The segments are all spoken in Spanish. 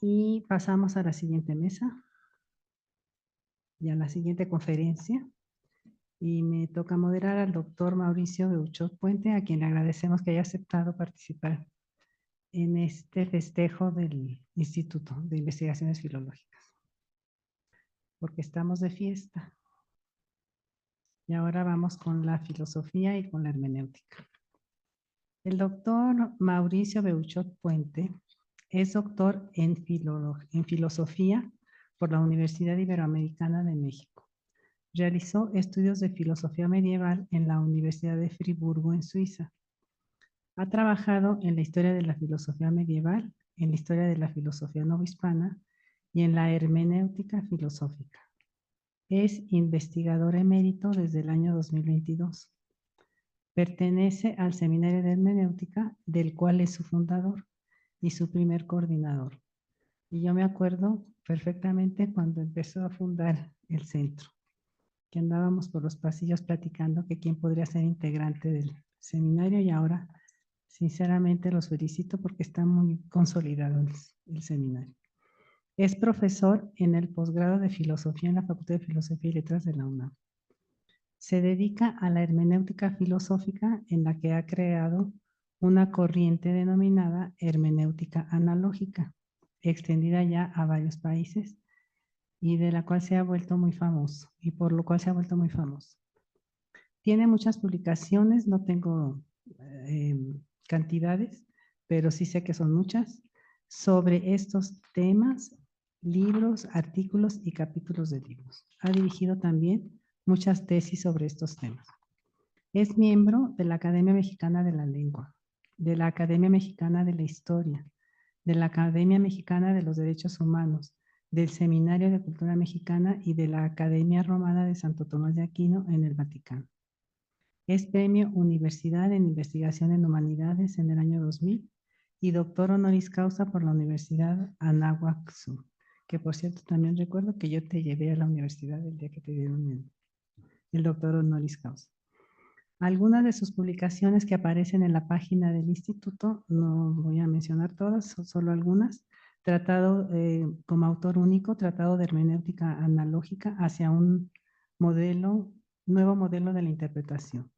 Y pasamos a la siguiente mesa y a la siguiente conferencia. Y me toca moderar al doctor Mauricio Beuchot Puente, a quien le agradecemos que haya aceptado participar en este festejo del Instituto de Investigaciones Filológicas, porque estamos de fiesta. Y ahora vamos con la filosofía y con la hermenéutica. El doctor Mauricio Beuchot Puente es doctor en filosofía por la Universidad Iberoamericana de México. Realizó estudios de filosofía medieval en la Universidad de Friburgo, en Suiza. Ha trabajado en la historia de la filosofía medieval, en la historia de la filosofía novohispana y en la hermenéutica filosófica. Es investigador emérito desde el año 2022. Pertenece al Seminario de Hermenéutica, del cual es su fundador y su primer coordinador. Y yo me acuerdo perfectamente cuando empezó a fundar el centro, que andábamos por los pasillos platicando que quién podría ser integrante del seminario, y ahora sinceramente los felicito porque está muy consolidado el seminario. Es profesor en el posgrado de filosofía en la Facultad de Filosofía y Letras de la UNAM. Se dedica a la hermenéutica filosófica, en la que ha creado una corriente denominada hermenéutica analógica, extendida ya a varios países y de la cual se ha vuelto muy famoso, y por lo cual se ha vuelto muy famoso. Tiene muchas publicaciones, no tengo cantidades, pero sí sé que son muchas, sobre estos temas, libros, artículos y capítulos de libros. Ha dirigido también muchas tesis sobre estos temas. Es miembro de la Academia Mexicana de la Lengua, de la Academia Mexicana de la Historia, de la Academia Mexicana de los Derechos Humanos, del Seminario de Cultura Mexicana y de la Academia Romana de Santo Tomás de Aquino en el Vaticano. Es premio Universidad en Investigación en Humanidades en el año 2000 y doctor honoris causa por la Universidad Anáhuac, que por cierto también recuerdo que yo te llevé a la universidad el día que te dieron el doctor honoris causa. Algunas de sus publicaciones que aparecen en la página del instituto, no voy a mencionar todas, solo algunas. Tratado como autor único, Tratado de Hermenéutica Analógica hacia un nuevo modelo de la interpretación.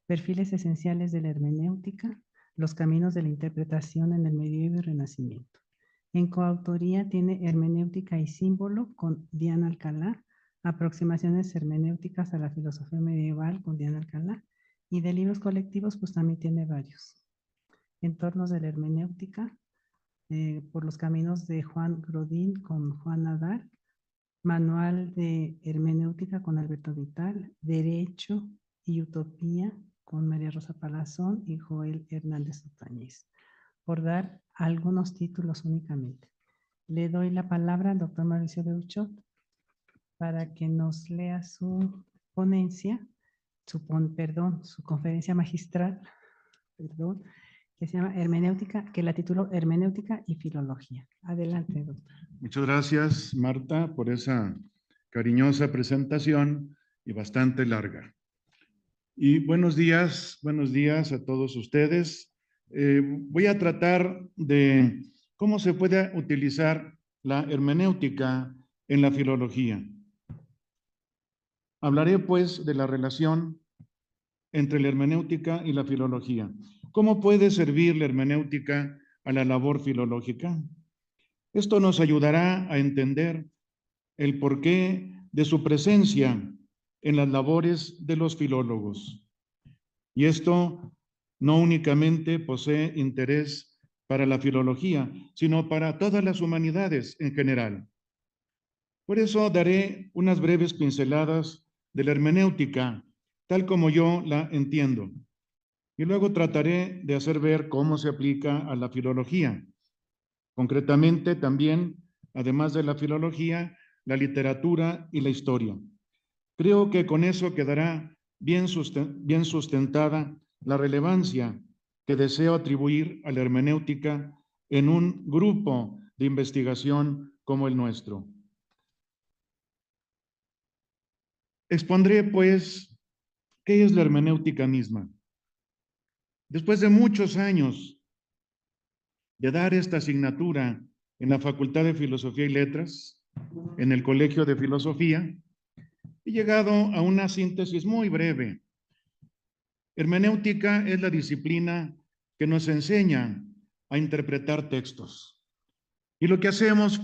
Perfiles esenciales de la hermenéutica, los caminos de la interpretación en el medievo y renacimiento. En coautoría tiene Hermenéutica y símbolo con Diana Alcalá, Aproximaciones hermenéuticas a la filosofía medieval con Diana Alcalá, y de libros colectivos pues también tiene varios. Entornos de la hermenéutica, por los caminos de Juan Grodín con Juan Nadal, Manual de hermenéutica con Alberto Vital, Derecho y Utopía con María Rosa Palazón y Joel Hernández Otañez, por dar algunos títulos únicamente. Le doy la palabra al doctor Mauricio Beuchot para que nos lea su ponencia, su conferencia magistral, que se llama Hermenéutica, que la tituló Hermenéutica y Filología. Adelante, doctor. Muchas gracias, Marta, por esa cariñosa presentación y bastante larga. Y buenos días a todos ustedes. Voy a tratar de cómo se puede utilizar la hermenéutica en la filología. Hablaré, pues, de la relación entre la hermenéutica y la filología. ¿Cómo puede servir la hermenéutica a la labor filológica? Esto nos ayudará a entender el porqué de su presencia en las labores de los filólogos. Y esto no únicamente posee interés para la filología, sino para todas las humanidades en general. Por eso daré unas breves pinceladas de la hermenéutica, tal como yo la entiendo. Y luego trataré de hacer ver cómo se aplica a la filología. Concretamente también, además de la filología, la literatura y la historia. Creo que con eso quedará bien sustentada la relevancia que deseo atribuir a la hermenéutica en un grupo de investigación como el nuestro. Expondré, pues, qué es la hermenéutica misma. Después de muchos años de dar esta asignatura en la Facultad de Filosofía y Letras, en el Colegio de Filosofía, he llegado a una síntesis muy breve. Hermenéutica es la disciplina que nos enseña a interpretar textos. Y lo que hacemos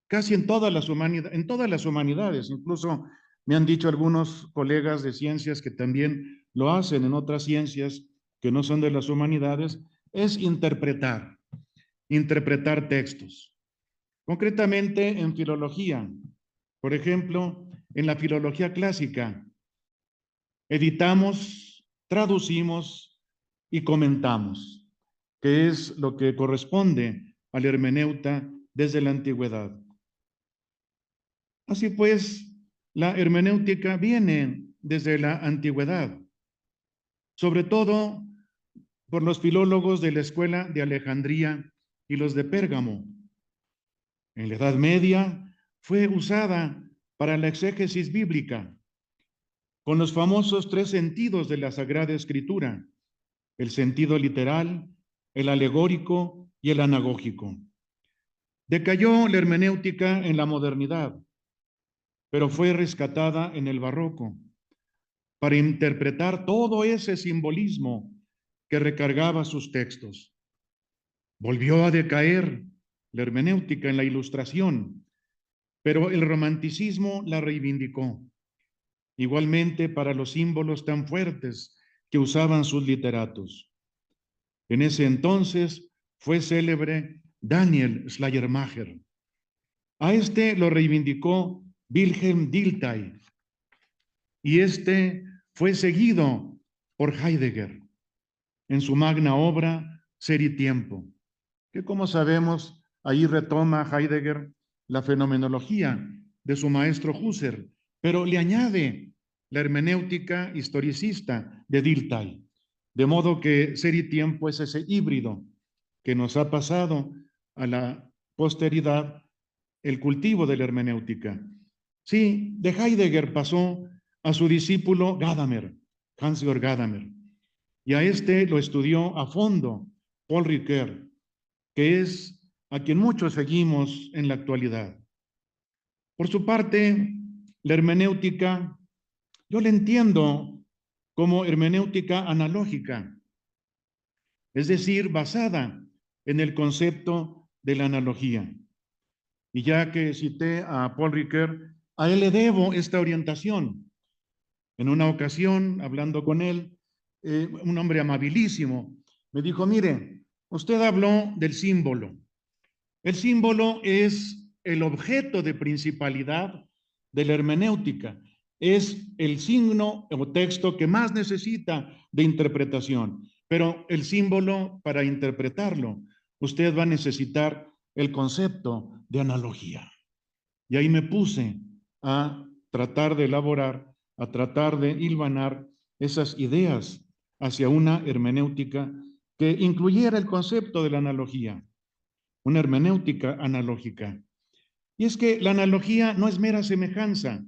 casi en todas las humanidades, incluso me han dicho algunos colegas de ciencias que también lo hacen en otras ciencias que no son de las humanidades, es interpretar textos. Concretamente en filología, por ejemplo, en la filología clásica, editamos, traducimos y comentamos, que es lo que corresponde al hermeneuta desde la antigüedad. Así pues, la hermenéutica viene desde la antigüedad, sobre todo por los filólogos de la escuela de Alejandría y los de Pérgamo. En la Edad Media fue usada para la exégesis bíblica, con los famosos 3 sentidos de la Sagrada Escritura: el sentido literal, el alegórico y el anagógico. Decayó la hermenéutica en la modernidad, pero fue rescatada en el barroco para interpretar todo ese simbolismo que recargaba sus textos. Volvió a decaer la hermenéutica en la Ilustración, pero el romanticismo la reivindicó. Igualmente para los símbolos tan fuertes que usaban sus literatos. En ese entonces fue célebre Daniel Schleiermacher. A este lo reivindicó Wilhelm Dilthey, y este fue seguido por Heidegger en su magna obra Ser y Tiempo, que, como sabemos, ahí retoma Heidegger la fenomenología de su maestro Husserl, pero le añade la hermenéutica historicista de Dilthey, de modo que Ser y Tiempo es ese híbrido que nos ha pasado a la posteridad el cultivo de la hermenéutica. Sí, de Heidegger pasó a su discípulo Gadamer, Hans-Georg Gadamer, y a este lo estudió a fondo Paul Ricoeur, que es a quien muchos seguimos en la actualidad. Por su parte, la hermenéutica, yo la entiendo como hermenéutica analógica, es decir, basada en el concepto de la analogía. Y ya que cité a Paul Ricoeur, a él le debo esta orientación. En una ocasión, hablando con él, un hombre amabilísimo me dijo: mire, usted habló del símbolo. El símbolo es el objeto de principalidad de la hermenéutica. Es el signo o texto que más necesita de interpretación. Pero el símbolo, para interpretarlo, usted va a necesitar el concepto de analogía. Y ahí me puse a tratar de elaborar, a tratar de hilvanar esas ideas hacia una hermenéutica que incluyera el concepto de la analogía, una hermenéutica analógica. Y es que la analogía no es mera semejanza,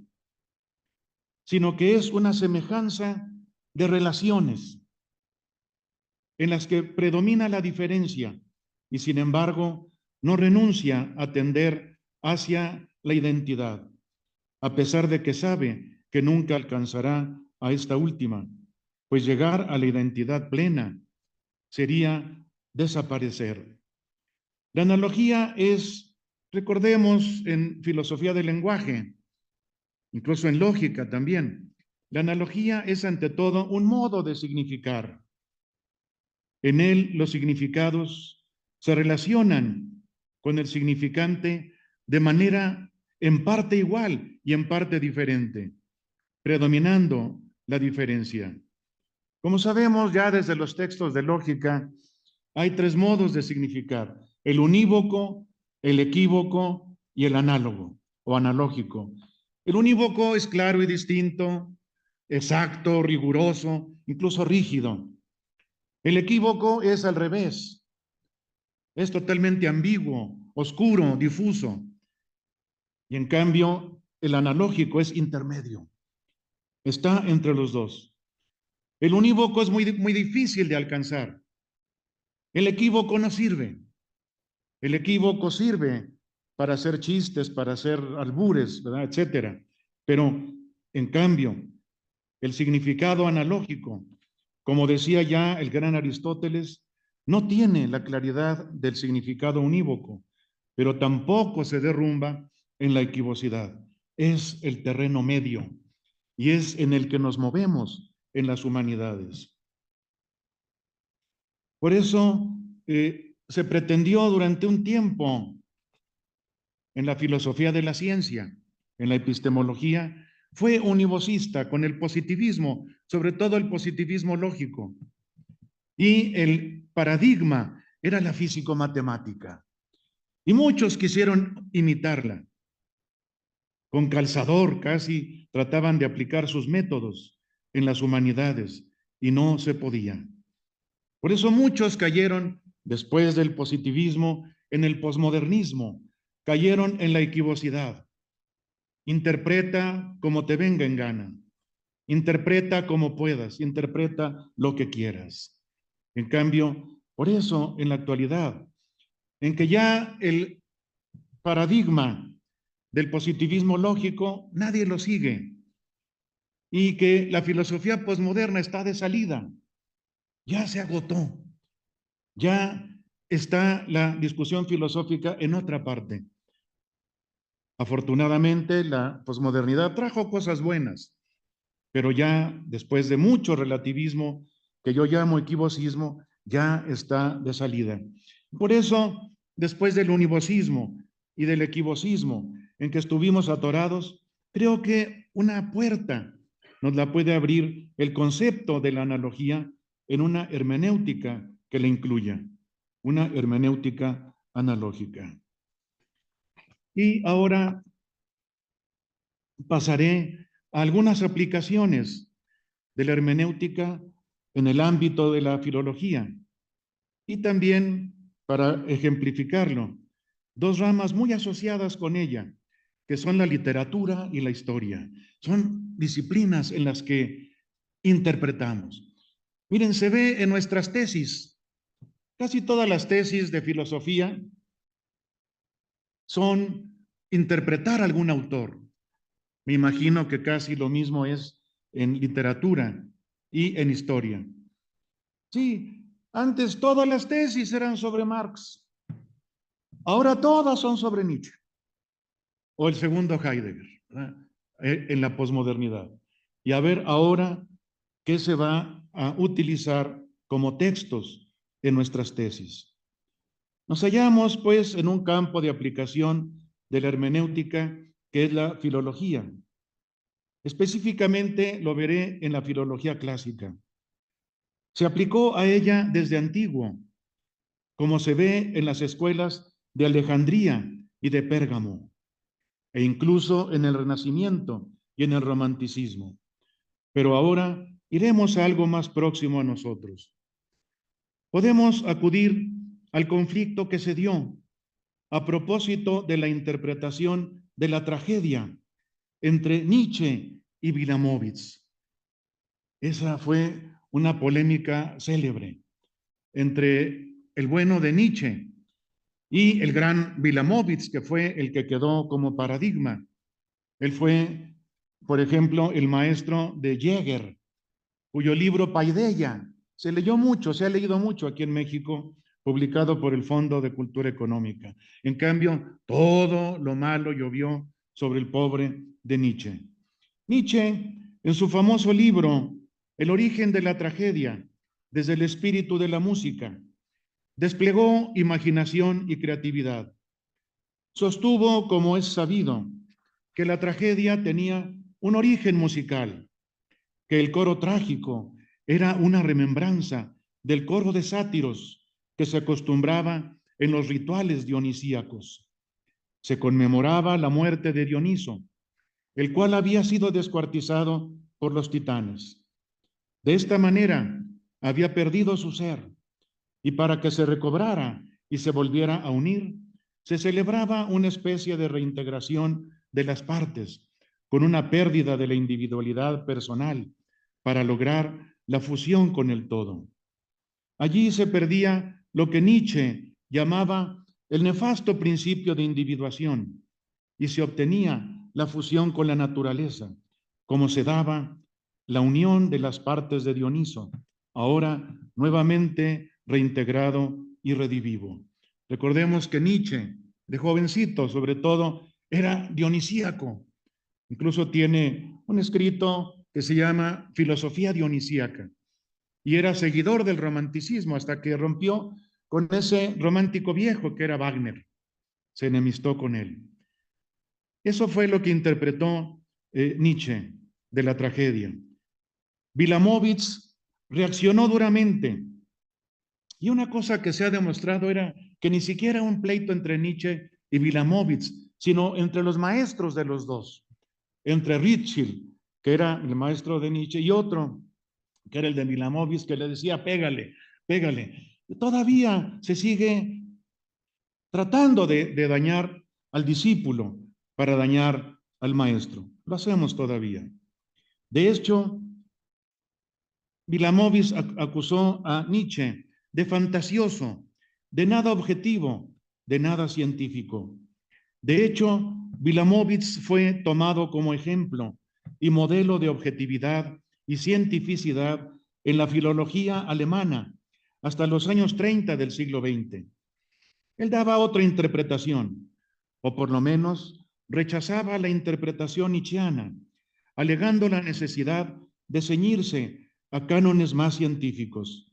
sino que es una semejanza de relaciones en las que predomina la diferencia y, sin embargo, no renuncia a tender hacia la identidad, a pesar de que sabe que nunca alcanzará a esta última, pues llegar a la identidad plena sería desaparecer. La analogía es, recordemos, en filosofía del lenguaje, incluso en lógica también, la analogía es ante todo un modo de significar. En él los significados se relacionan con el significante de manera en parte igual y en parte diferente, predominando la diferencia. Como sabemos ya desde los textos de lógica, hay 3 modos de significar: el unívoco, el equívoco y el análogo o analógico. El unívoco es claro y distinto, exacto, riguroso, incluso rígido. El equívoco es al revés, es totalmente ambiguo, oscuro, difuso. Y en cambio, el analógico es intermedio, está entre los dos. El unívoco es muy difícil de alcanzar. El equívoco no sirve. El equívoco sirve para hacer chistes, para hacer albures, ¿verdad? Etcétera. Pero, en cambio, el significado analógico, como decía ya el gran Aristóteles, no tiene la claridad del significado unívoco, pero tampoco se derrumba en la equivocidad. Es el terreno medio y es en el que nos movemos en las humanidades. Por eso se pretendió durante un tiempo en la filosofía de la ciencia, en la epistemología, fue univocista con el positivismo, sobre todo el positivismo lógico. Y el paradigma era la físico-matemática. Y muchos quisieron imitarla. Con calzador casi trataban de aplicar sus métodos en las humanidades y no se podía. Por eso muchos cayeron después del positivismo en el posmodernismo, cayeron en la equivocidad. Interpreta como te venga en gana, interpreta como puedas, interpreta lo que quieras. En cambio, por eso en la actualidad, en que ya el paradigma del positivismo lógico nadie lo sigue y que la filosofía posmoderna está de salida, ya se agotó, ya está la discusión filosófica en otra parte. Afortunadamente, la posmodernidad trajo cosas buenas, pero ya después de mucho relativismo, que yo llamo equivocismo, ya está de salida. Por eso, después del univocismo y del equivocismo en que estuvimos atorados, creo que una puerta nos la puede abrir el concepto de la analogía en una hermenéutica que la incluya, una hermenéutica analógica. Y ahora pasaré a algunas aplicaciones de la hermenéutica en el ámbito de la filología y también, para ejemplificarlo, dos ramas muy asociadas con ella, que son la literatura y la historia. Son disciplinas en las que interpretamos. Miren, se ve en nuestras tesis, casi todas las tesis de filosofía son interpretar a algún autor. Me imagino que casi lo mismo es en literatura y en historia. Sí, antes todas las tesis eran sobre Marx, ahora todas son sobre Nietzsche o el segundo Heidegger, ¿verdad? En la posmodernidad. Y a ver ahora qué se va a utilizar como textos en nuestras tesis. Nos hallamos pues en un campo de aplicación de la hermenéutica que es la filología. Específicamente lo veré en la filología clásica. Se aplicó a ella desde antiguo, como se ve en las escuelas de Alejandría y de Pérgamo, e incluso en el Renacimiento y en el Romanticismo. Pero ahora iremos a algo más próximo a nosotros. Podemos acudir al conflicto que se dio a propósito de la interpretación de la tragedia entre Nietzsche y Wilamowitz. Esa fue una polémica célebre entre el bueno de Nietzsche y el gran Wilamowitz, que fue el que quedó como paradigma. Él fue, por ejemplo, el maestro de Jäger, cuyo libro Paideia se leyó mucho, se ha leído mucho aquí en México, publicado por el Fondo de Cultura Económica. En cambio, todo lo malo llovió sobre el pobre de Nietzsche. Nietzsche, en su famoso libro El origen de la tragedia, desde el espíritu de la música, desplegó imaginación y creatividad. Sostuvo, como es sabido, que la tragedia tenía un origen musical, que el coro trágico era una remembranza del coro de sátiros que se acostumbraba en los rituales dionisíacos. Se conmemoraba la muerte de Dioniso, el cual había sido descuartizado por los titanes. De esta manera había perdido su ser, y para que se recobrara y se volviera a unir, se celebraba una especie de reintegración de las partes, con una pérdida de la individualidad personal, para lograr la fusión con el todo. Allí se perdía lo que Nietzsche llamaba el nefasto principio de individuación y se obtenía la fusión con la naturaleza, como se daba la unión de las partes de Dioniso, ahora nuevamente reintegrado y redivivo. Recordemos que Nietzsche, de jovencito sobre todo, era dionisíaco. Incluso tiene un escrito que se llama Filosofía Dionisíaca y era seguidor del romanticismo hasta que rompió con ese romántico viejo que era Wagner. Se enemistó con él. Eso fue lo que interpretó Nietzsche de la tragedia. Wilamowitz reaccionó duramente. Y una cosa que se ha demostrado era que ni siquiera un pleito entre Nietzsche y Wilamowitz, sino entre los maestros de los dos, entre Ritschl, que era el maestro de Nietzsche, y otro, que era el de Wilamowitz, que le decía, pégale, pégale. Todavía se sigue tratando de dañar al discípulo para dañar al maestro. Lo hacemos todavía. De hecho, Wilamowitz acusó a Nietzsche de fantasioso, de nada objetivo, de nada científico. De hecho, Wilamowitz fue tomado como ejemplo y modelo de objetividad y cientificidad en la filología alemana hasta los años 30 del siglo XX. Él daba otra interpretación, o por lo menos rechazaba la interpretación nietzscheana, alegando la necesidad de ceñirse a cánones más científicos.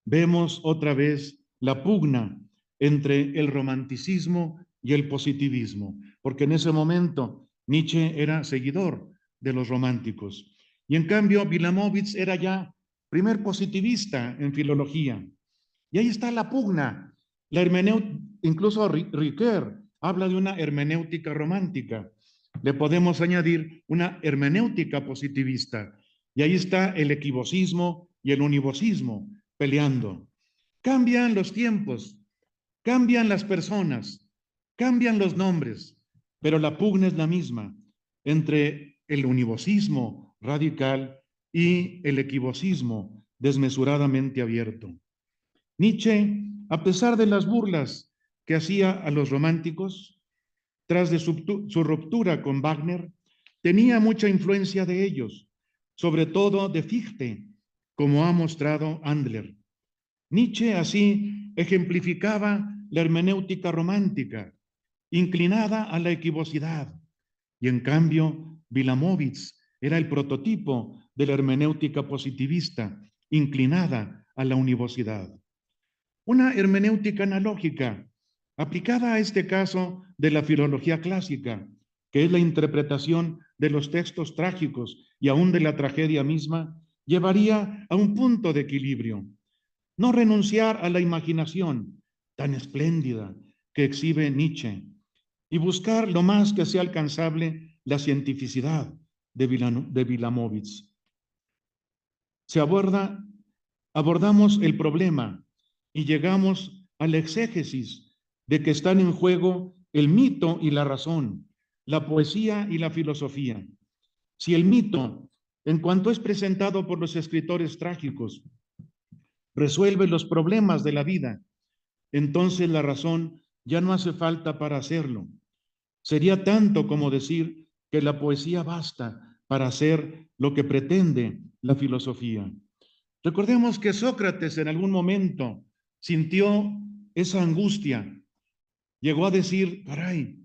Vemos otra vez la pugna entre el romanticismo y el positivismo, porque en ese momento Nietzsche era seguidor de los románticos. Y en cambio, Wilamowitz era ya primer positivista en filología. Y ahí está la pugna. La hermenéutica, incluso Ricoeur habla de una hermenéutica romántica. Le podemos añadir una hermenéutica positivista. Y ahí está el equivocismo y el univocismo peleando. Cambian los tiempos, cambian las personas, cambian los nombres, pero la pugna es la misma entre el univocismo radical y el equivocismo desmesuradamente abierto. Nietzsche, a pesar de las burlas que hacía a los románticos, tras de su ruptura con Wagner, tenía mucha influencia de ellos, sobre todo de Fichte, como ha mostrado Andler. Nietzsche así ejemplificaba la hermenéutica romántica, inclinada a la equivocidad, y en cambio Wilamowitz era el prototipo de la hermenéutica positivista, inclinada a la univocidad. Una hermenéutica analógica, aplicada a este caso de la filología clásica, que es la interpretación de los textos trágicos y aún de la tragedia misma, llevaría a un punto de equilibrio. No renunciar a la imaginación tan espléndida que exhibe Nietzsche y buscar lo más que sea alcanzable la cientificidad de Wilamowitz. Abordamos el problema y llegamos a la exégesis de que están en juego el mito y la razón, la poesía y la filosofía. Si el mito, en cuanto es presentado por los escritores trágicos, resuelve los problemas de la vida, entonces la razón ya no hace falta para hacerlo. Sería tanto como decir que la poesía basta para hacer lo que pretende la filosofía. Recordemos que Sócrates en algún momento sintió esa angustia. Llegó a decir, caray,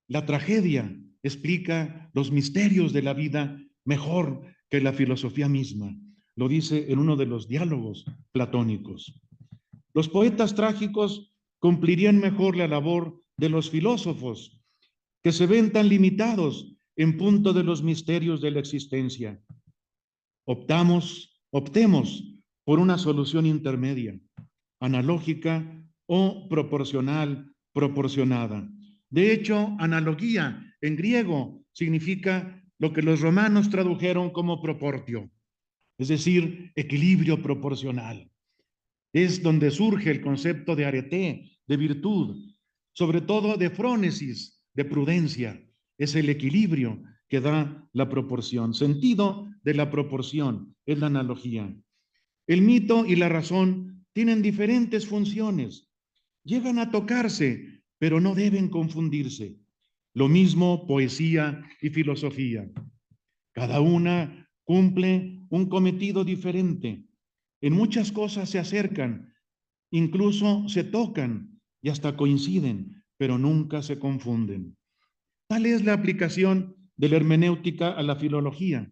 la tragedia explica los misterios de la vida mejor que la filosofía misma. Lo dice en uno de los diálogos platónicos. Los poetas trágicos cumplirían mejor la labor de los filósofos, que se ven tan limitados en punto de los misterios de la existencia. Optemos por una solución intermedia, analógica o proporcional, proporcionada. De hecho, analogía en griego significa lo que los romanos tradujeron como proportio, es decir, equilibrio proporcional. Es donde surge el concepto de arete, de virtud, sobre todo de frónesis, de prudencia. Es el equilibrio que da la proporción. Sentido de la proporción es la analogía. El mito y la razón tienen diferentes funciones, llegan a tocarse, pero no deben confundirse. Lo mismo poesía y filosofía. Cada una cumple un cometido diferente. En muchas cosas se acercan, incluso se tocan y hasta coinciden, pero nunca se confunden. Tal es la aplicación de la hermenéutica a la filología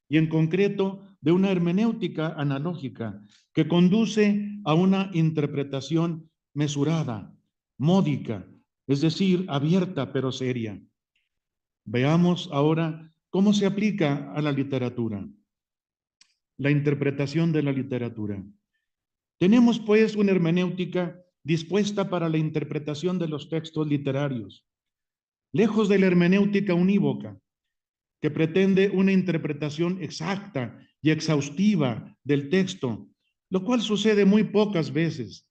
y en concreto de una hermenéutica analógica que conduce a una interpretación mesurada, módica, es decir, abierta pero seria. Veamos ahora cómo se aplica a la literatura, la interpretación de la literatura. Tenemos pues una hermenéutica dispuesta para la interpretación de los textos literarios, lejos de la hermenéutica unívoca, que pretende una interpretación exacta y exhaustiva del texto, lo cual sucede muy pocas veces,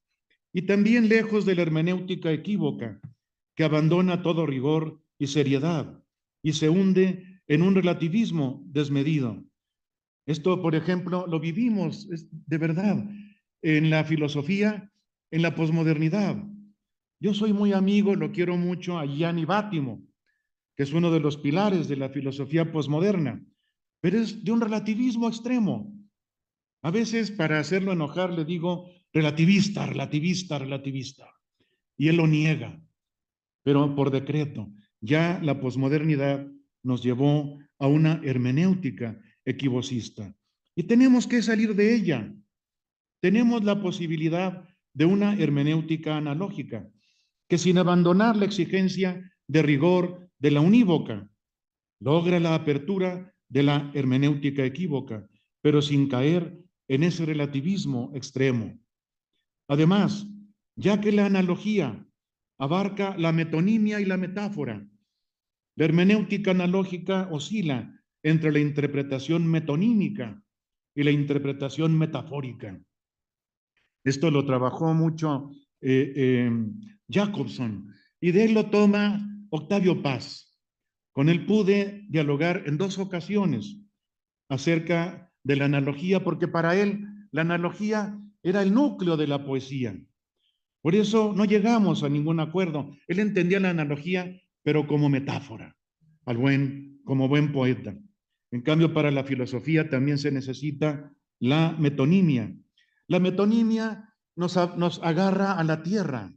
y también lejos de la hermenéutica equívoca, que abandona todo rigor y seriedad y se hunde en un relativismo desmedido. Esto, por ejemplo, lo vivimos de verdad en la filosofía, en la posmodernidad. Yo soy muy amigo, lo quiero mucho a Gianni Bátimo, que es uno de los pilares de la filosofía posmoderna, pero es de un relativismo extremo. A veces, para hacerlo enojar, le digo relativista, relativista, relativista, y él lo niega, pero por decreto. Ya la posmodernidad nos llevó a una hermenéutica equivocista y tenemos que salir de ella. Tenemos la posibilidad de una hermenéutica analógica, que sin abandonar la exigencia de rigor de la unívoca, logra la apertura de la hermenéutica equívoca, pero sin caer en ese relativismo extremo. Además, ya que la analogía abarca la metonimia y la metáfora, la hermenéutica analógica oscila entre la interpretación metonímica y la interpretación metafórica. Esto lo trabajó mucho Jacobson y de él lo toma Octavio Paz. Con él pude dialogar en 2 ocasiones acerca de la analogía, porque para él la analogía era el núcleo de la poesía. Por eso no llegamos a ningún acuerdo. Él entendía la analogía, pero como metáfora, como buen poeta. En cambio, para la filosofía también se necesita la metonimia. La metonimia nos agarra a la tierra,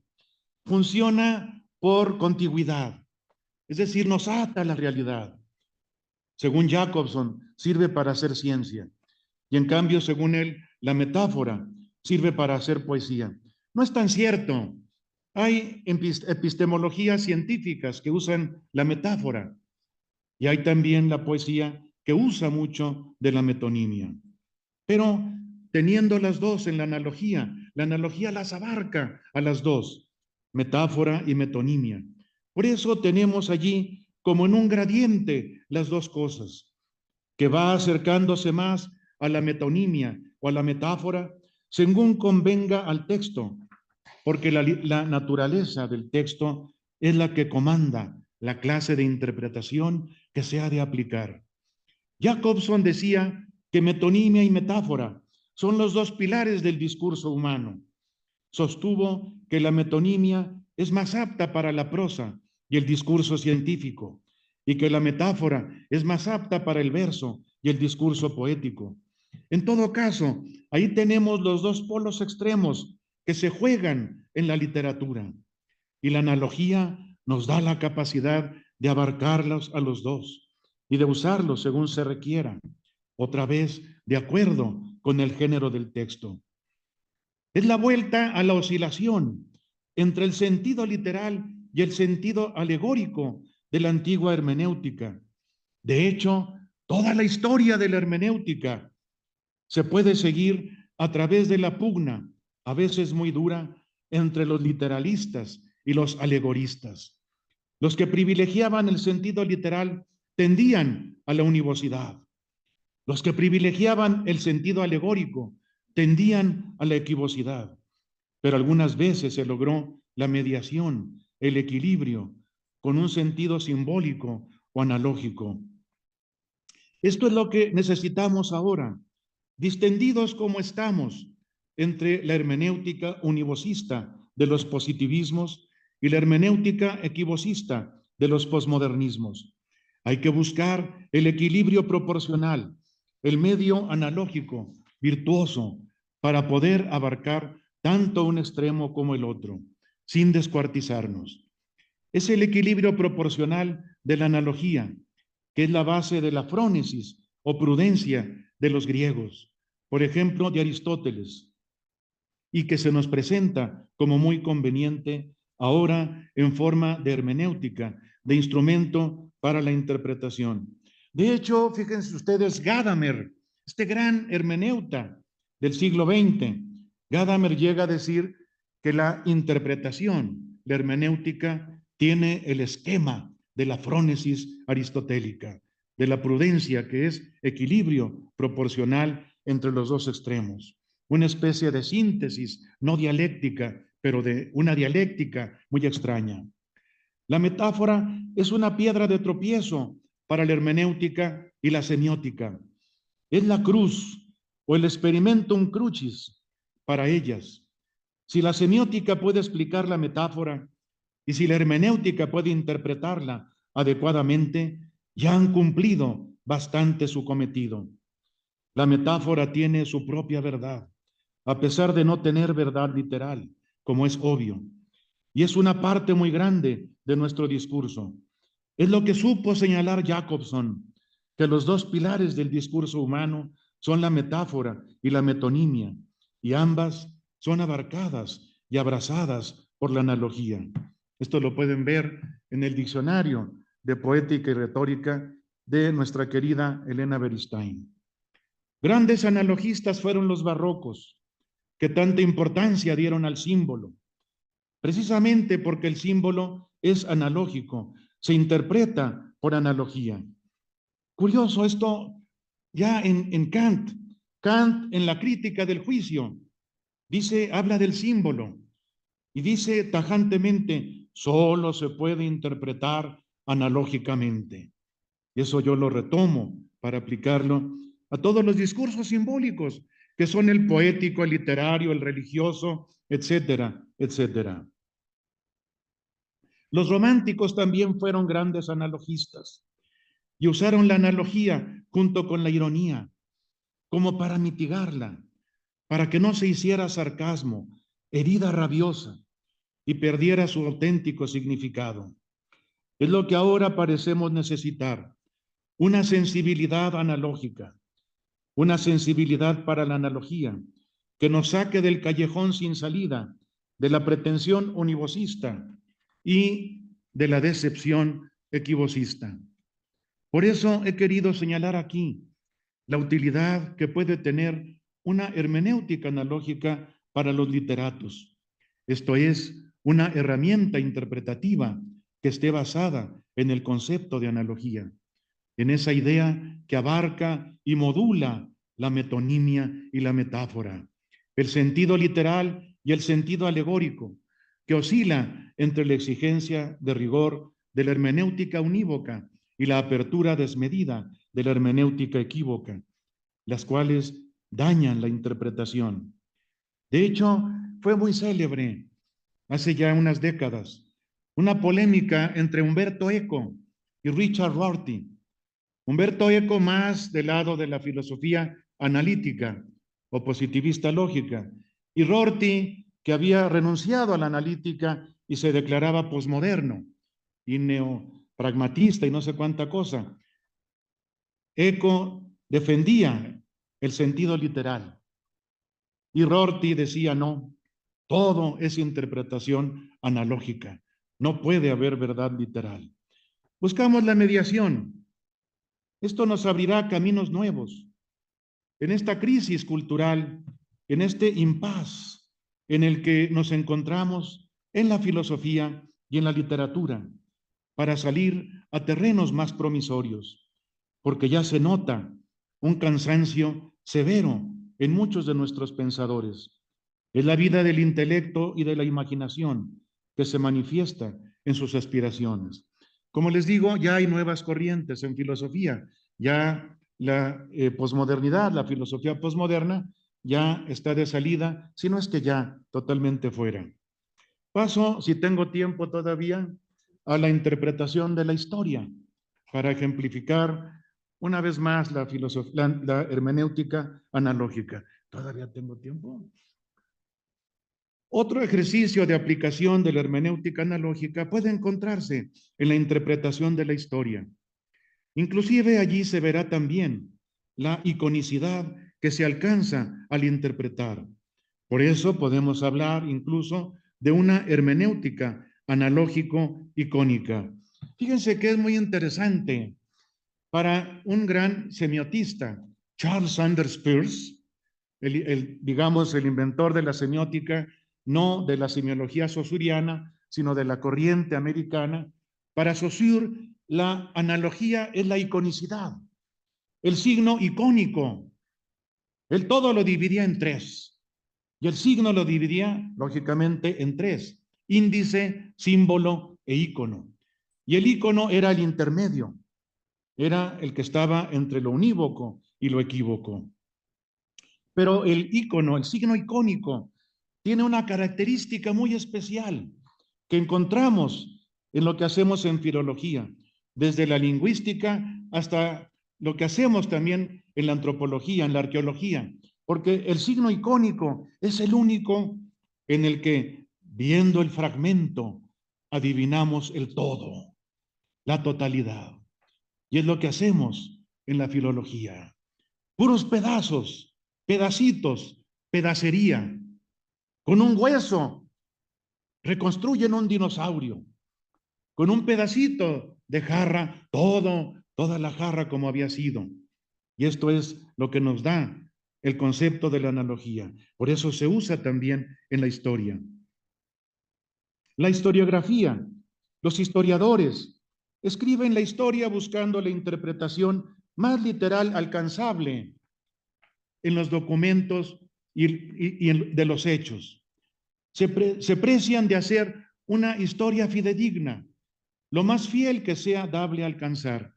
funciona por contigüidad, es decir, nos ata a la realidad. Según Jacobson, sirve para hacer ciencia. Y en cambio, según él, la metáfora sirve para hacer poesía. No es tan cierto. Hay epistemologías científicas que usan la metáfora y hay también la poesía que usa mucho de la metonimia. Pero teniendo las dos en la analogía las abarca a las dos, metáfora y metonimia. Por eso tenemos allí como en un gradiente las dos cosas, que va acercándose más a la metonimia o a la metáfora según convenga al texto, porque la naturaleza del texto es la que comanda la clase de interpretación que se ha de aplicar. Jacobson decía que metonimia y metáfora son los 2 pilares del discurso humano. Sostuvo que la metonimia es más apta para la prosa y el discurso científico, y que la metáfora es más apta para el verso y el discurso poético. En todo caso, ahí tenemos los 2 polos extremos que se juegan en la literatura, y la analogía nos da la capacidad de abarcarlos a los 2 y de usarlos según se requiera, otra vez de acuerdo con el género del texto. Es la vuelta a la oscilación entre el sentido literal y el sentido alegórico de la antigua hermenéutica. De hecho, toda la historia de la hermenéutica se puede seguir a través de la pugna, a veces muy dura, entre los literalistas y los alegoristas. Los que privilegiaban el sentido literal tendían a la univocidad. Los que privilegiaban el sentido alegórico tendían a la equivocidad, pero algunas veces se logró la mediación, el equilibrio, con un sentido simbólico o analógico. Esto es lo que necesitamos ahora, distendidos como estamos entre la hermenéutica univocista de los positivismos y la hermenéutica equivocista de los posmodernismos. Hay que buscar el equilibrio proporcional, el medio analógico, virtuoso, para poder abarcar tanto un extremo como el otro, sin descuartizarnos. Es el equilibrio proporcional de la analogía, que es la base de la frónesis o prudencia de los griegos, por ejemplo, de Aristóteles, y que se nos presenta como muy conveniente ahora en forma de hermenéutica, de instrumento para la interpretación. De hecho, fíjense ustedes, Gadamer, este gran hermeneuta del siglo XX, Gadamer llega a decir que la interpretación, la hermenéutica, tiene el esquema de la frónesis aristotélica, de la prudencia, que es equilibrio proporcional entre los dos extremos. Una especie de síntesis, no dialéctica, pero de una dialéctica muy extraña. La metáfora es una piedra de tropiezo para la hermenéutica y la semiótica. Es la cruz o el experimentum crucis para ellas. Si la semiótica puede explicar la metáfora y si la hermenéutica puede interpretarla adecuadamente, ya han cumplido bastante su cometido. La metáfora tiene su propia verdad, a pesar de no tener verdad literal, como es obvio. Y es una parte muy grande de nuestro discurso. Es lo que supo señalar Jacobson, que los dos pilares del discurso humano son la metáfora y la metonimia, y ambas son abarcadas y abrazadas por la analogía. Esto lo pueden ver en el diccionario de poética y retórica de nuestra querida Elena Beristain. Grandes analogistas fueron los barrocos, que tanta importancia dieron al símbolo, precisamente porque el símbolo es analógico, se interpreta por analogía. Curioso esto ya en Kant. Kant en la crítica del juicio dice, habla del símbolo y dice tajantemente, solo se puede interpretar analógicamente. Y eso yo lo retomo para aplicarlo a todos los discursos simbólicos, que son el poético, el literario, el religioso, etcétera, etcétera. Los románticos también fueron grandes analogistas y usaron la analogía junto con la ironía como para mitigarla, para que no se hiciera sarcasmo, herida rabiosa y perdiera su auténtico significado. Es lo que ahora parecemos necesitar, una sensibilidad analógica, una sensibilidad para la analogía, que nos saque del callejón sin salida, de la pretensión univocista y de la decepción equivocista. Por eso he querido señalar aquí la utilidad que puede tener una hermenéutica analógica para los literatos. Esto es, una herramienta interpretativa que esté basada en el concepto de analogía, en esa idea que abarca y modula la metonimia y la metáfora, el sentido literal y el sentido alegórico, que oscila entre la exigencia de rigor de la hermenéutica unívoca y la apertura desmedida de la hermenéutica equívoca, las cuales dañan la interpretación. De hecho, fue muy célebre hace ya unas décadas una polémica entre Umberto Eco y Richard Rorty. Umberto Eco más del lado de la filosofía analítica o positivista lógica, y Rorty, que había renunciado a la analítica y se declaraba posmoderno y neopragmatista y no sé cuánta cosa. Eco defendía el sentido literal y Rorty decía no, todo es interpretación analógica, no puede haber verdad literal. Buscamos la mediación. Esto nos abrirá caminos nuevos en esta crisis cultural, en este impasse en el que nos encontramos en la filosofía y en la literatura, para salir a terrenos más promisorios, porque ya se nota un cansancio severo en muchos de nuestros pensadores. Es la vida del intelecto y de la imaginación que se manifiesta en sus aspiraciones. Como les digo, ya hay nuevas corrientes en filosofía, ya la posmodernidad, la filosofía posmoderna, ya está de salida, si no es que ya totalmente fuera. Paso, si tengo tiempo todavía, a la interpretación de la historia para ejemplificar una vez más la hermenéutica analógica. ¿Todavía tengo tiempo? Otro ejercicio de aplicación de la hermenéutica analógica puede encontrarse en la interpretación de la historia. Inclusive allí se verá también la iconicidad que se alcanza al interpretar. Por eso podemos hablar incluso de una hermenéutica analógico-icónica. Fíjense que es muy interesante para un gran semiotista, Charles Sanders Peirce, digamos, el inventor de la semiótica, no de la semiología saussuriana, sino de la corriente americana. Para Saussure, la analogía es la iconicidad, el signo icónico. El todo lo dividía en tres, y el signo lo dividía, lógicamente, en tres: índice, símbolo e ícono. Y el ícono era el intermedio, era el que estaba entre lo unívoco y lo equívoco. Pero el ícono, el signo icónico, tiene una característica muy especial que encontramos en lo que hacemos en filología, desde la lingüística hasta lo que hacemos también en la antropología, en la arqueología, porque el signo icónico es el único en el que, viendo el fragmento, adivinamos el todo, la totalidad. Y es lo que hacemos en la filología. Puros pedazos, pedacitos, pedacería. Con un hueso reconstruyen un dinosaurio. Con un pedacito de jarra, toda la jarra como había sido. Y esto es lo que nos da el concepto de la analogía. Por eso se usa también en la historia. La historiografía. Los historiadores escriben la historia buscando la interpretación más literal alcanzable en los documentos y de los hechos. Se precian de hacer una historia fidedigna, lo más fiel que sea dable a alcanzar.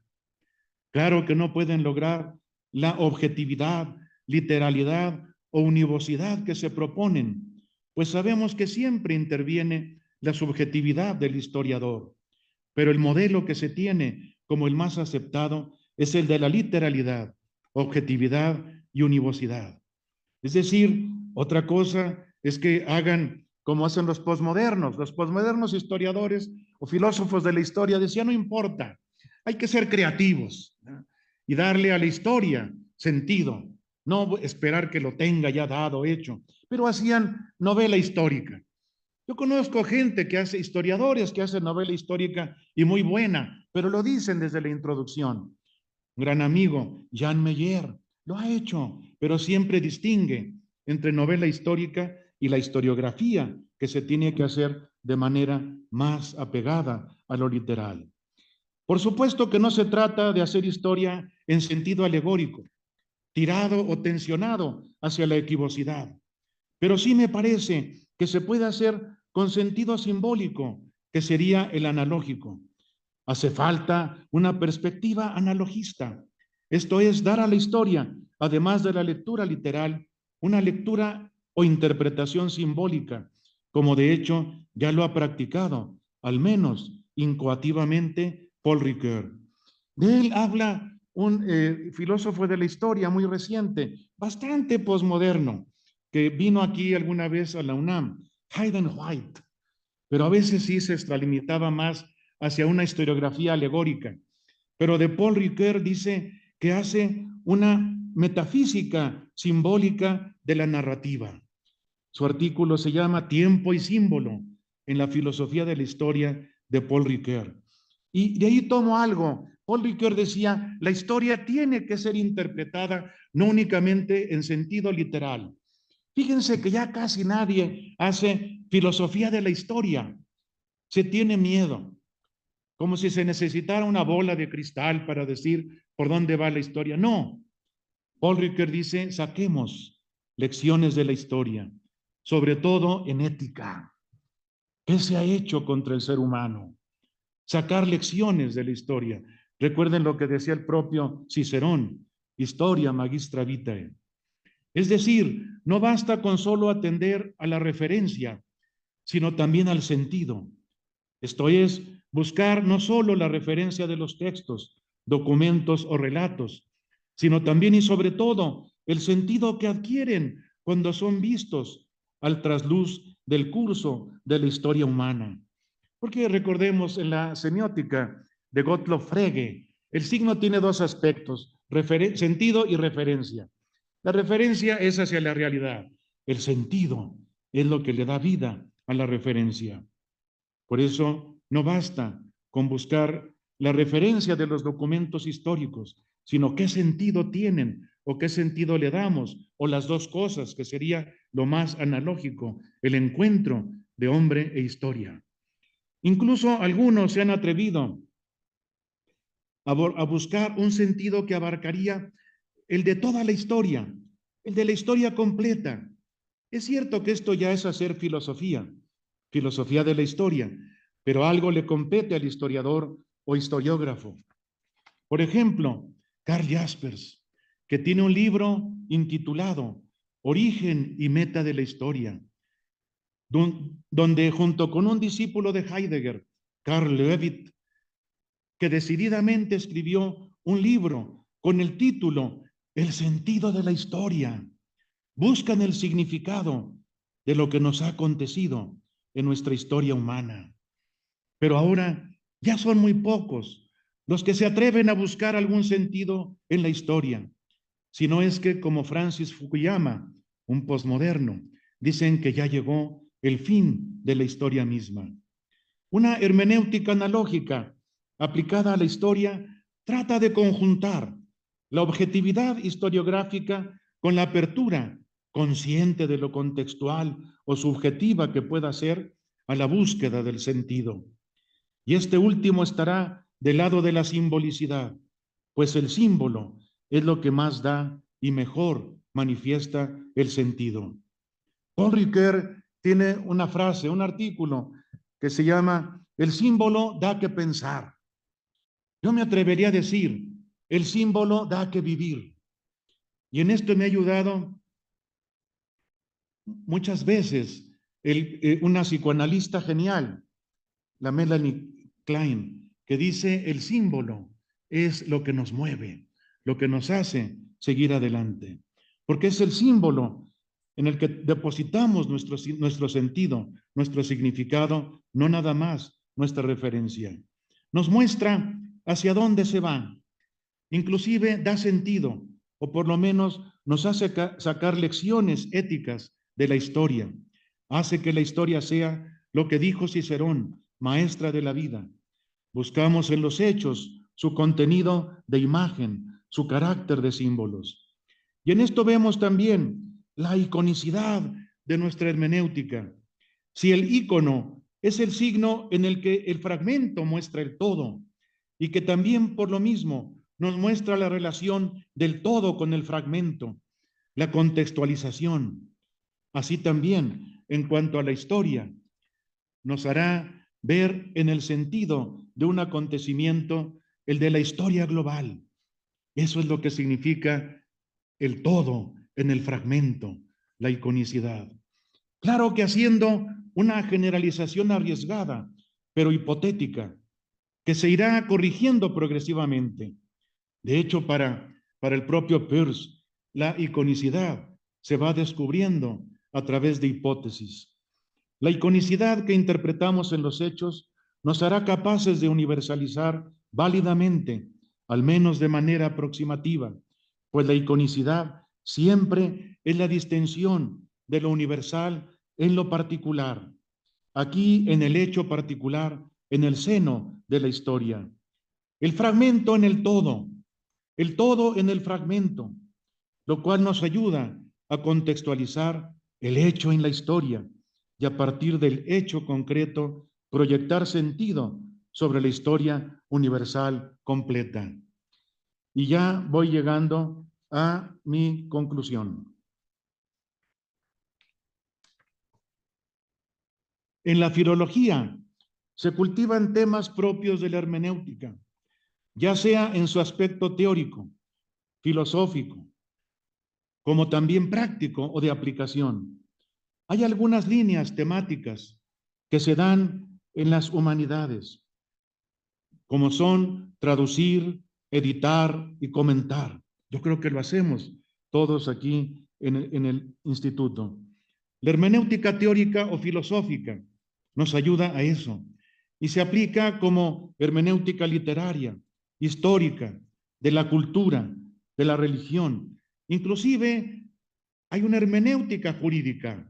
Claro que no pueden lograr la objetividad, literalidad o univocidad que se proponen, pues sabemos que siempre interviene la subjetividad del historiador. Pero el modelo que se tiene como el más aceptado es el de la literalidad, objetividad y univocidad. Es decir, otra cosa es que hagan como hacen los posmodernos. Los posmodernos historiadores o filósofos de la historia decían: no importa, hay que ser creativos, ¿no? Y darle a la historia sentido, no esperar que lo tenga ya dado, hecho, pero hacían novela histórica. Yo conozco gente que hace, historiadores que hacen novela histórica y muy buena, pero lo dicen desde la introducción. Un gran amigo, Jan Meyer, lo ha hecho, pero siempre distingue entre novela histórica y la historiografía, que se tiene que hacer de manera más apegada a lo literal. Por supuesto que no se trata de hacer historia en sentido alegórico, tirado o tensionado hacia la equivocidad, pero sí me parece que se puede hacer con sentido simbólico, que sería el analógico. Hace falta una perspectiva analogista. Esto es, dar a la historia, además de la lectura literal, una lectura o interpretación simbólica, como de hecho ya lo ha practicado, al menos incoativamente, Paul Ricoeur. De él habla un filósofo de la historia muy reciente, bastante posmoderno, que vino aquí alguna vez a la UNAM, Hayden White, pero a veces sí se extralimitaba más hacia una historiografía alegórica. Pero de Paul Ricoeur dice que hace una metafísica simbólica de la narrativa. Su artículo se llama Tiempo y símbolo en la filosofía de la historia de Paul Ricoeur. Y de ahí tomo algo. Paul Ricoeur decía: la historia tiene que ser interpretada no únicamente en sentido literal. Fíjense que ya casi nadie hace filosofía de la historia. Se tiene miedo, como si se necesitara una bola de cristal para decir por dónde va la historia. No. Paul Ricoeur dice: saquemos lecciones de la historia, sobre todo en ética. ¿Qué se ha hecho contra el ser humano? Sacar lecciones de la historia. Recuerden lo que decía el propio Cicerón: historia magistra vitae. Es decir, no basta con solo atender a la referencia, sino también al sentido. Esto es, buscar no solo la referencia de los textos, documentos o relatos, sino también y sobre todo el sentido que adquieren cuando son vistos al trasluz del curso de la historia humana. Porque recordemos en la semiótica de Gottlob Frege, el signo tiene dos aspectos, sentido y referencia. La referencia es hacia la realidad, el sentido es lo que le da vida a la referencia. Por eso no basta con buscar la referencia de los documentos históricos, sino qué sentido tienen o qué sentido le damos, o las dos cosas, que sería lo más analógico, el encuentro de hombre e historia. Incluso algunos se han atrevido a buscar un sentido que abarcaría el de toda la historia, el de la historia completa. Es cierto que esto ya es hacer filosofía de la historia, pero algo le compete al historiador o historiógrafo. Por ejemplo, Karl Jaspers, que tiene un libro intitulado Origen y meta de la historia, donde junto con un discípulo de Heidegger, Karl Levitt, que decididamente escribió un libro con el título El sentido de la historia, buscan el significado de lo que nos ha acontecido en nuestra historia humana. Pero ahora ya son muy pocos los que se atreven a buscar algún sentido en la historia, si no es que, como Francis Fukuyama, un posmoderno, dicen que ya llegó el fin de la historia misma. Una hermenéutica analógica aplicada a la historia trata de conjuntar la objetividad historiográfica con la apertura consciente de lo contextual o subjetiva que pueda ser a la búsqueda del sentido. Y este último estará del lado de la simbolicidad, pues el símbolo es lo que más da y mejor manifiesta el sentido. Paul Ricoeur tiene una frase, un artículo que se llama "El símbolo da que pensar". Yo me atrevería a decir, el símbolo da que vivir. Y en esto me ha ayudado muchas veces una psicoanalista genial, la Melanie Klein, que dice el símbolo es lo que nos mueve, lo que nos hace seguir adelante, porque es el símbolo en el que depositamos nuestro sentido, nuestro significado, no nada más nuestra referencia. Nos muestra hacia dónde se va, inclusive da sentido, o por lo menos nos hace sacar lecciones éticas de la historia, hace que la historia sea lo que dijo Cicerón, maestra de la vida. Buscamos en los hechos su contenido de imagen, su carácter de símbolos. Y en esto vemos también la iconicidad de nuestra hermenéutica. Si el ícono es el signo en el que el fragmento muestra el todo, y que también por lo mismo nos muestra la relación del todo con el fragmento, la contextualización. Así también, en cuanto a la historia, nos hará ver en el sentido de un acontecimiento el de la historia global. Eso es lo que significa el todo en el fragmento, la iconicidad. Claro que haciendo una generalización arriesgada, pero hipotética, que se irá corrigiendo progresivamente. De hecho, para el propio Peirce, la iconicidad se va descubriendo a través de hipótesis. La iconicidad que interpretamos en los hechos nos hará capaces de universalizar válidamente, al menos de manera aproximativa, pues la iconicidad siempre es la distensión de lo universal en lo particular, aquí en el hecho particular, en el seno de la historia. El fragmento en el todo en el fragmento, lo cual nos ayuda a contextualizar el hecho en la historia y a partir del hecho concreto proyectar sentido sobre la historia universal completa. Y ya voy llegando a mi conclusión. En la filología se cultivan temas propios de la hermenéutica, ya sea en su aspecto teórico, filosófico, como también práctico o de aplicación. Hay algunas líneas temáticas que se dan en las humanidades, como son traducir, editar y comentar. Yo creo que lo hacemos todos aquí en el instituto. La hermenéutica teórica o filosófica nos ayuda a eso y se aplica como hermenéutica literaria, histórica, de la cultura, de la religión. Inclusive hay una hermenéutica jurídica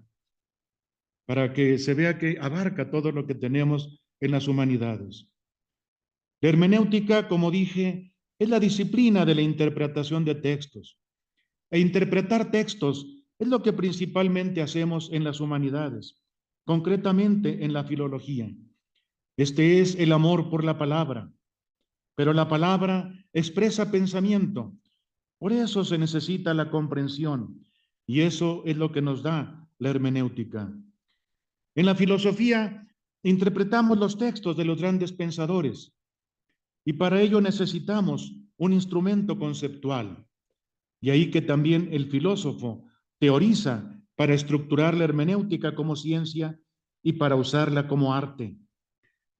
para que se vea que abarca todo lo que tenemos en las humanidades. La hermenéutica, como dije, es la disciplina de la interpretación de textos. E interpretar textos es lo que principalmente hacemos en las humanidades, concretamente en la filología. Este es el amor por la palabra, pero la palabra expresa pensamiento. Por eso se necesita la comprensión, y eso es lo que nos da la hermenéutica. En la filosofía interpretamos los textos de los grandes pensadores, y para ello necesitamos un instrumento conceptual. Y ahí que también el filósofo teoriza para estructurar la hermenéutica como ciencia y para usarla como arte.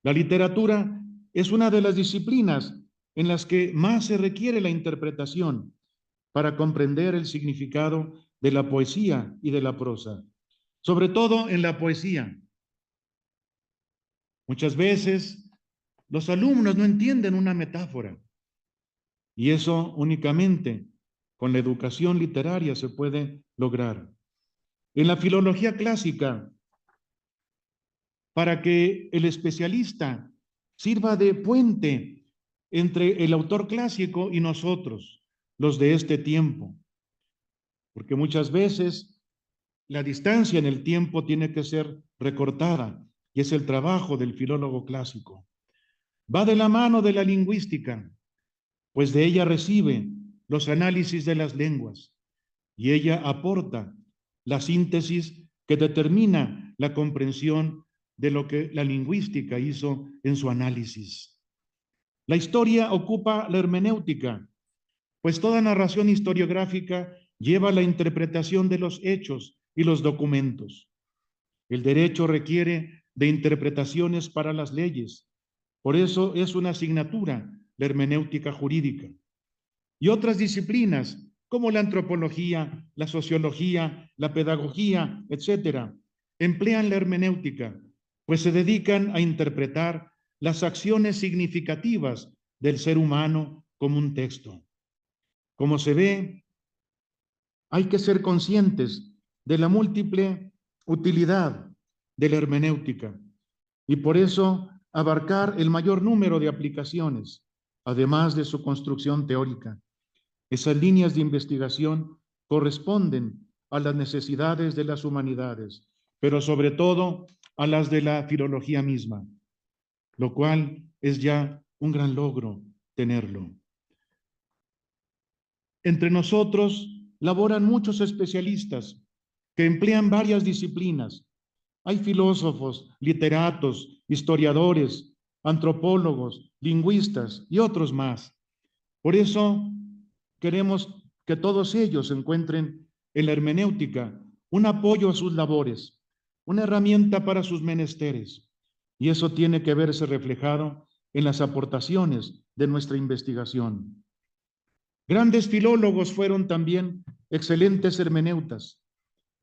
La literatura es una de las disciplinas en las que más se requiere la interpretación para comprender el significado de la poesía y de la prosa, sobre todo en la poesía. Muchas veces los alumnos no entienden una metáfora y eso únicamente con la educación literaria se puede lograr. En la filología clásica, para que el especialista sirva de puente entre el autor clásico y nosotros, los de este tiempo, porque muchas veces la distancia en el tiempo tiene que ser recortada y es el trabajo del filólogo clásico. Va de la mano de la lingüística, pues de ella recibe los análisis de las lenguas y ella aporta la síntesis que determina la comprensión de lo que la lingüística hizo en su análisis. La historia ocupa la hermenéutica, pues toda narración historiográfica lleva la interpretación de los hechos y los documentos. El derecho requiere de interpretaciones para las leyes, por eso es una asignatura la hermenéutica jurídica. Y otras disciplinas como la antropología, la sociología, la pedagogía, etcétera, emplean la hermenéutica, pues se dedican a interpretar las acciones significativas del ser humano como un texto. Como se ve, hay que ser conscientes de la múltiple utilidad de la hermenéutica y por eso abarcar el mayor número de aplicaciones, además de su construcción teórica. Esas líneas de investigación corresponden a las necesidades de las humanidades, pero sobre todo a las de la filología misma, lo cual es ya un gran logro tenerlo. Entre nosotros laboran muchos especialistas que emplean varias disciplinas. Hay filósofos, literatos, historiadores, antropólogos, lingüistas y otros más. Por eso queremos que todos ellos encuentren en la hermenéutica un apoyo a sus labores, una herramienta para sus menesteres. Y eso tiene que verse reflejado en las aportaciones de nuestra investigación. Grandes filólogos fueron también excelentes hermeneutas.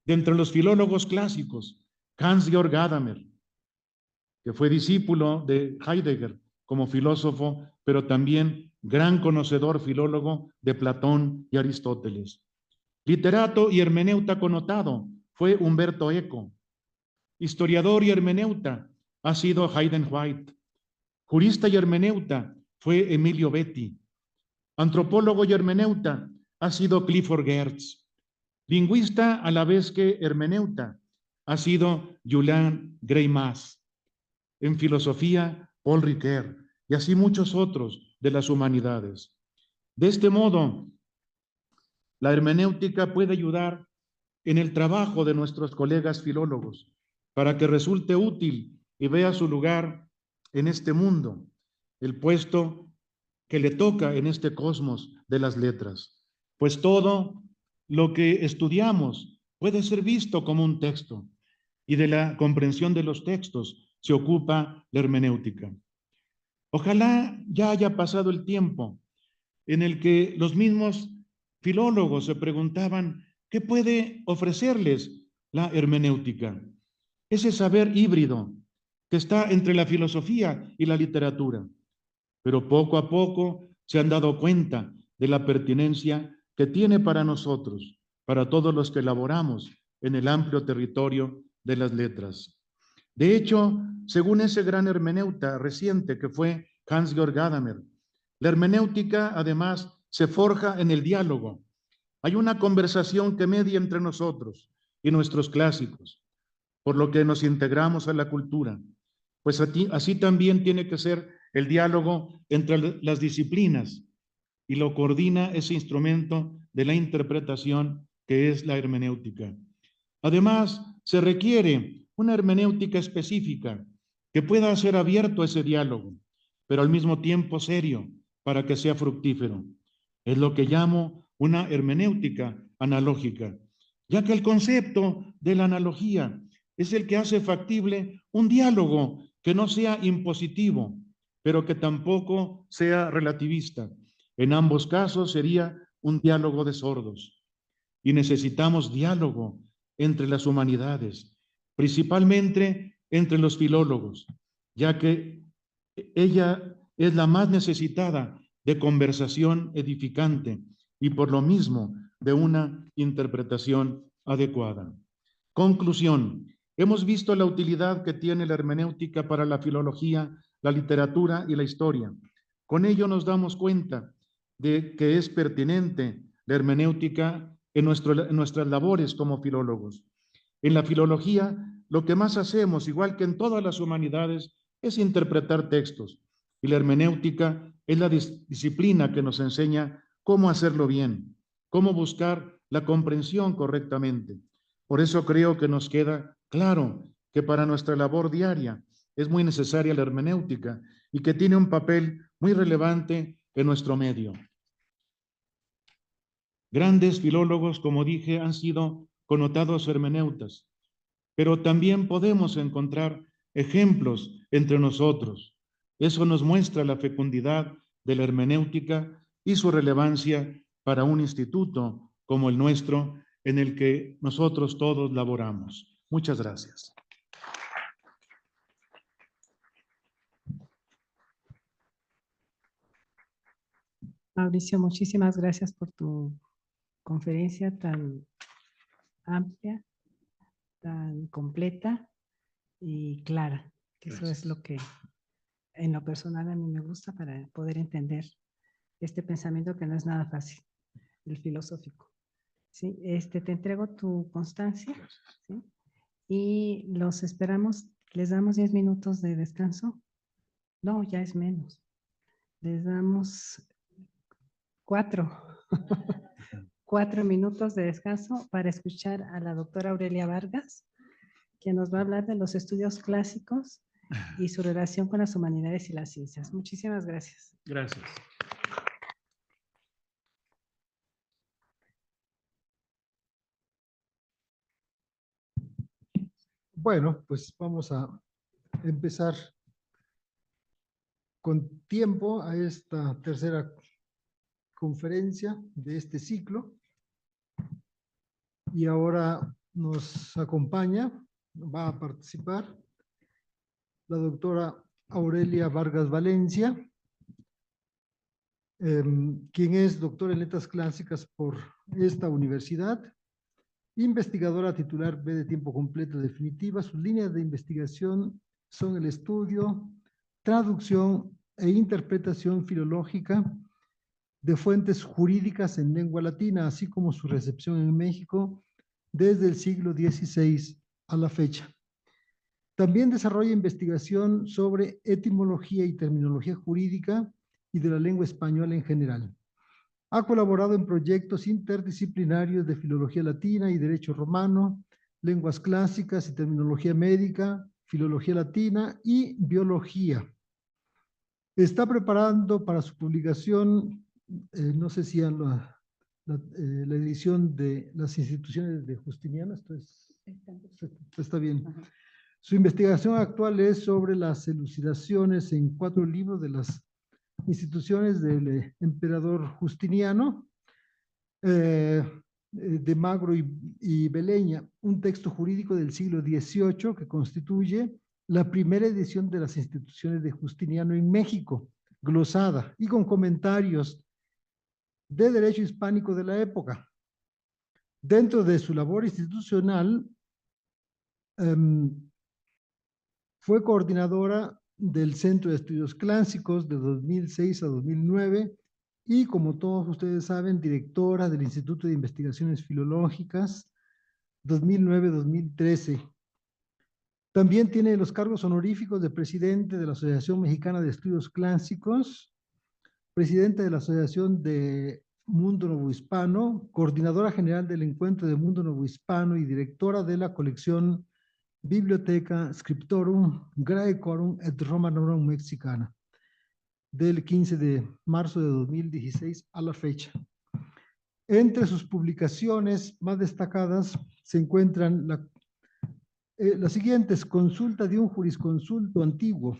De entre los filólogos clásicos, Hans-Georg Gadamer, que fue discípulo de Heidegger como filósofo, pero también gran conocedor filólogo de Platón y Aristóteles. Literato y hermeneuta connotado fue Humberto Eco. Historiador y hermeneuta ha sido Hayden White. Jurista y hermeneuta fue Emilio Betti. Antropólogo y hermeneuta ha sido Clifford Geertz. Lingüista a la vez que hermeneuta ha sido Julian Greimas. En filosofía, Paul Ricoeur, y así muchos otros de las humanidades. De este modo, la hermenéutica puede ayudar en el trabajo de nuestros colegas filólogos para que resulte útil y vea su lugar en este mundo, el puesto que le toca en este cosmos de las letras. Pues todo lo que estudiamos puede ser visto como un texto y de la comprensión de los textos se ocupa la hermenéutica. Ojalá ya haya pasado el tiempo en el que los mismos filólogos se preguntaban qué puede ofrecerles la hermenéutica, ese saber híbrido que está entre la filosofía y la literatura. Pero poco a poco se han dado cuenta de la pertinencia que tiene para nosotros, para todos los que laboramos en el amplio territorio de las letras. De hecho, según ese gran hermeneuta reciente que fue Hans-Georg Gadamer, la hermenéutica además se forja en el diálogo. Hay una conversación que media entre nosotros y nuestros clásicos, por lo que nos integramos a la cultura. Pues así también tiene que ser el diálogo entre las disciplinas y lo coordina ese instrumento de la interpretación que es la hermenéutica. Además, se requiere una hermenéutica específica que pueda ser abierto a ese diálogo, pero al mismo tiempo serio para que sea fructífero. Es lo que llamo una hermenéutica analógica, ya que el concepto de la analogía es el que hace factible un diálogo que no sea impositivo, pero que tampoco sea relativista. En ambos casos sería un diálogo de sordos. Y necesitamos diálogo entre las humanidades, principalmente entre los filólogos, ya que ella es la más necesitada de conversación edificante y por lo mismo de una interpretación adecuada. Conclusión. Hemos visto la utilidad que tiene la hermenéutica para la filología, la literatura y la historia. Con ello nos damos cuenta de que es pertinente la hermenéutica en nuestras labores como filólogos. En la filología, lo que más hacemos, igual que en todas las humanidades, es interpretar textos. Y la hermenéutica es la disciplina que nos enseña cómo hacerlo bien, cómo buscar la comprensión correctamente. Por eso creo que nos queda claro que para nuestra labor diaria es muy necesaria la hermenéutica y que tiene un papel muy relevante en nuestro medio. Grandes filólogos, como dije, han sido connotados hermeneutas, pero también podemos encontrar ejemplos entre nosotros. Eso nos muestra la fecundidad de la hermenéutica y su relevancia para un instituto como el nuestro, en el que nosotros todos laboramos. Muchas gracias. Mauricio, muchísimas gracias por tu conferencia tan amplia, tan completa y clara. Eso es lo que en lo personal a mí me gusta para poder entender este pensamiento que no es nada fácil, el filosófico. ¿Sí? Te entrego tu constancia, ¿sí? Y los esperamos, les damos 10 minutos de descanso. No, ya es menos. Les damos 4. 4 minutos de descanso para escuchar a la doctora Aurelia Vargas, que nos va a hablar de los estudios clásicos y su relación con las humanidades y las ciencias. Muchísimas gracias. Gracias. Bueno, pues vamos a empezar con tiempo a esta tercera conferencia de este ciclo. Y ahora nos acompaña, va a participar la doctora Aurelia Vargas Valencia, quien es doctora en letras clásicas por esta universidad, investigadora titular B de tiempo completo definitiva. Sus líneas de investigación son el estudio, traducción e interpretación filológica de fuentes jurídicas en lengua latina, así como su recepción en México desde el siglo XVI a la fecha. También desarrolla investigación sobre etimología y terminología jurídica y de la lengua española en general. Ha colaborado en proyectos interdisciplinarios de filología latina y derecho romano, lenguas clásicas y terminología médica, filología latina y biología. Está preparando para su publicación, no sé si la edición de las instituciones de Justiniano, está bien. Su investigación actual es sobre las elucidaciones en 4 libros de las instituciones del emperador Justiniano, de Magro y Beleña, un texto jurídico del siglo XVIII que constituye la primera edición de las instituciones de Justiniano en México, glosada y con comentarios de derecho hispánico de la época. Dentro de su labor institucional, fue coordinadora del Centro de Estudios Clásicos de 2006 a 2009 y, como todos ustedes saben, directora del Instituto de Investigaciones Filológicas 2009-2013. También tiene los cargos honoríficos de presidente de la Asociación Mexicana de Estudios Clásicos, presidente de la Asociación de Mundo Novohispano, coordinadora general del Encuentro de Mundo Novohispano y directora de la colección Biblioteca Scriptorum Graecorum et Romanorum Mexicana, del 15 de marzo de 2016 a la fecha. Entre sus publicaciones más destacadas se encuentran las siguientes: Consulta de un jurisconsulto antiguo,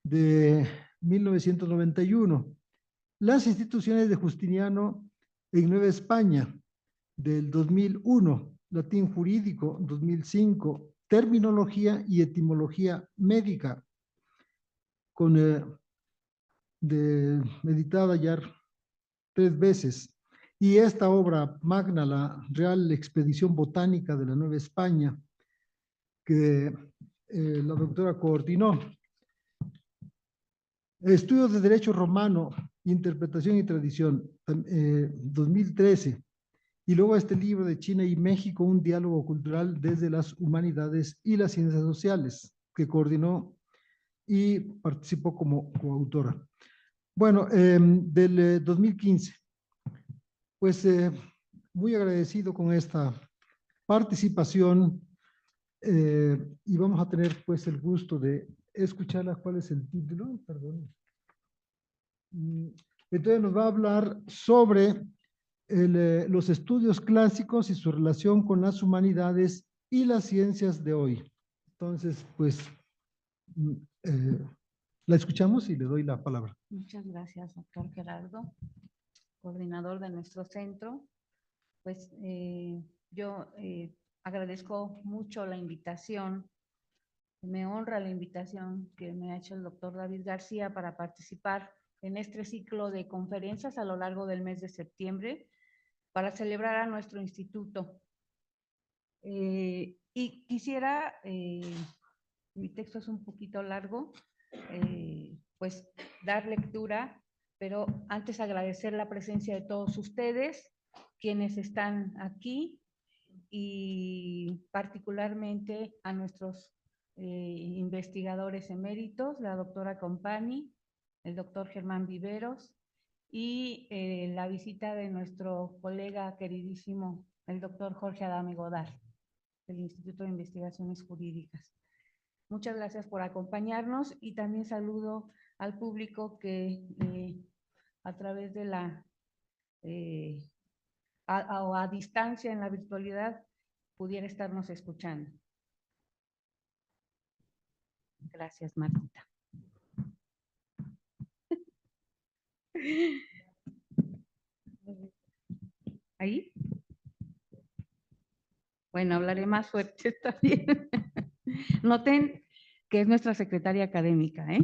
de 1991, Las instituciones de Justiniano en Nueva España, del 2001, Latín jurídico, 2005, Terminología y etimología médica, editada ya 3 veces. Y esta obra magna, la Real Expedición Botánica de la Nueva España, que la doctora coordinó. Estudios de Derecho Romano, Interpretación y Tradición, 2013. Y luego este libro de China y México, un diálogo cultural desde las humanidades y las ciencias sociales, que coordinó y participó como coautora. Bueno, del 2015. Pues muy agradecido con esta participación y vamos a tener pues el gusto de escucharla. ¿Cuál es el título? Perdón. Entonces nos va a hablar sobre los estudios clásicos y su relación con las humanidades y las ciencias de hoy. Entonces, pues, la escuchamos y le doy la palabra. Muchas gracias, doctor Gerardo, coordinador de nuestro centro. Pues yo agradezco mucho la invitación, me honra la invitación que me ha hecho el doctor David García para participar en este ciclo de conferencias a lo largo del mes de septiembre para celebrar a nuestro instituto. Y quisiera, mi texto es un poquito largo, pues dar lectura, pero antes agradecer la presencia de todos ustedes, quienes están aquí, y particularmente a nuestros investigadores eméritos, la doctora Compani, el doctor Germán Viveros, y la visita de nuestro colega queridísimo, el doctor Jorge Adame Godard, del Instituto de Investigaciones Jurídicas. Muchas gracias por acompañarnos y también saludo al público que a través de la a distancia en la virtualidad pudiera estarnos escuchando. Gracias, Martita. ¿Ahí? Bueno, hablaré más fuerte, está bien. Noten que es nuestra secretaria académica, ¿eh?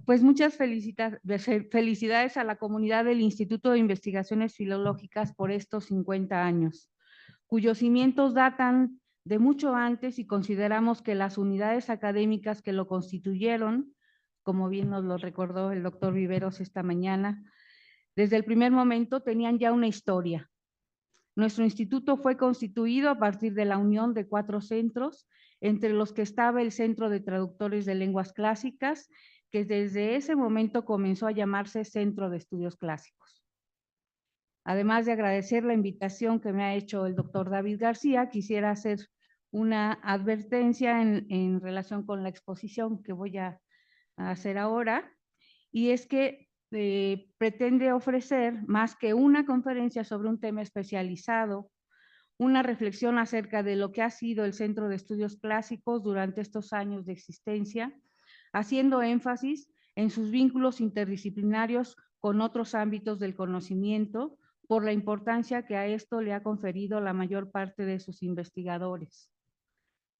Pues muchas felicidades a la comunidad del Instituto de Investigaciones Filológicas por estos 50 años, cuyos cimientos datan de mucho antes, y consideramos que las unidades académicas que lo constituyeron, como bien nos lo recordó el doctor Viveros esta mañana, desde el primer momento tenían ya una historia. Nuestro instituto fue constituido a partir de la unión de 4 centros, entre los que estaba el Centro de Traductores de Lenguas Clásicas, que desde ese momento comenzó a llamarse Centro de Estudios Clásicos. Además de agradecer la invitación que me ha hecho el doctor David García, quisiera hacer una advertencia en relación con la exposición que voy a hacer ahora, y es que pretende ofrecer más que una conferencia sobre un tema especializado, una reflexión acerca de lo que ha sido el Centro de Estudios Clásicos durante estos años de existencia, haciendo énfasis en sus vínculos interdisciplinarios con otros ámbitos del conocimiento, por la importancia que a esto le ha conferido la mayor parte de sus investigadores.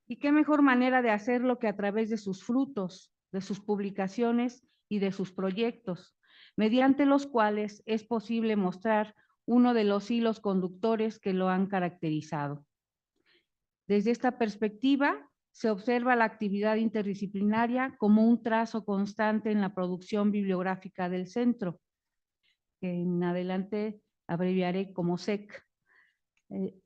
Y qué mejor manera de hacerlo que a través de sus frutos, de sus publicaciones y de sus proyectos, mediante los cuales es posible mostrar uno de los hilos conductores que lo han caracterizado. Desde esta perspectiva, se observa la actividad interdisciplinaria como un trazo constante en la producción bibliográfica del centro, que en adelante abreviaré como SEC,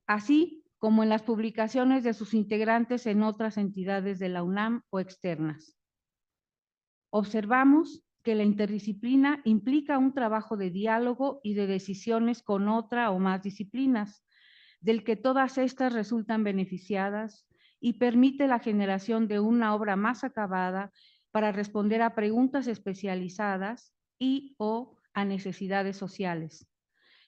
así como en las publicaciones de sus integrantes en otras entidades de la UNAM o externas. Observamos que la interdisciplina implica un trabajo de diálogo y de decisiones con otra o más disciplinas, del que todas estas resultan beneficiadas y permite la generación de una obra más acabada para responder a preguntas especializadas y o a necesidades sociales,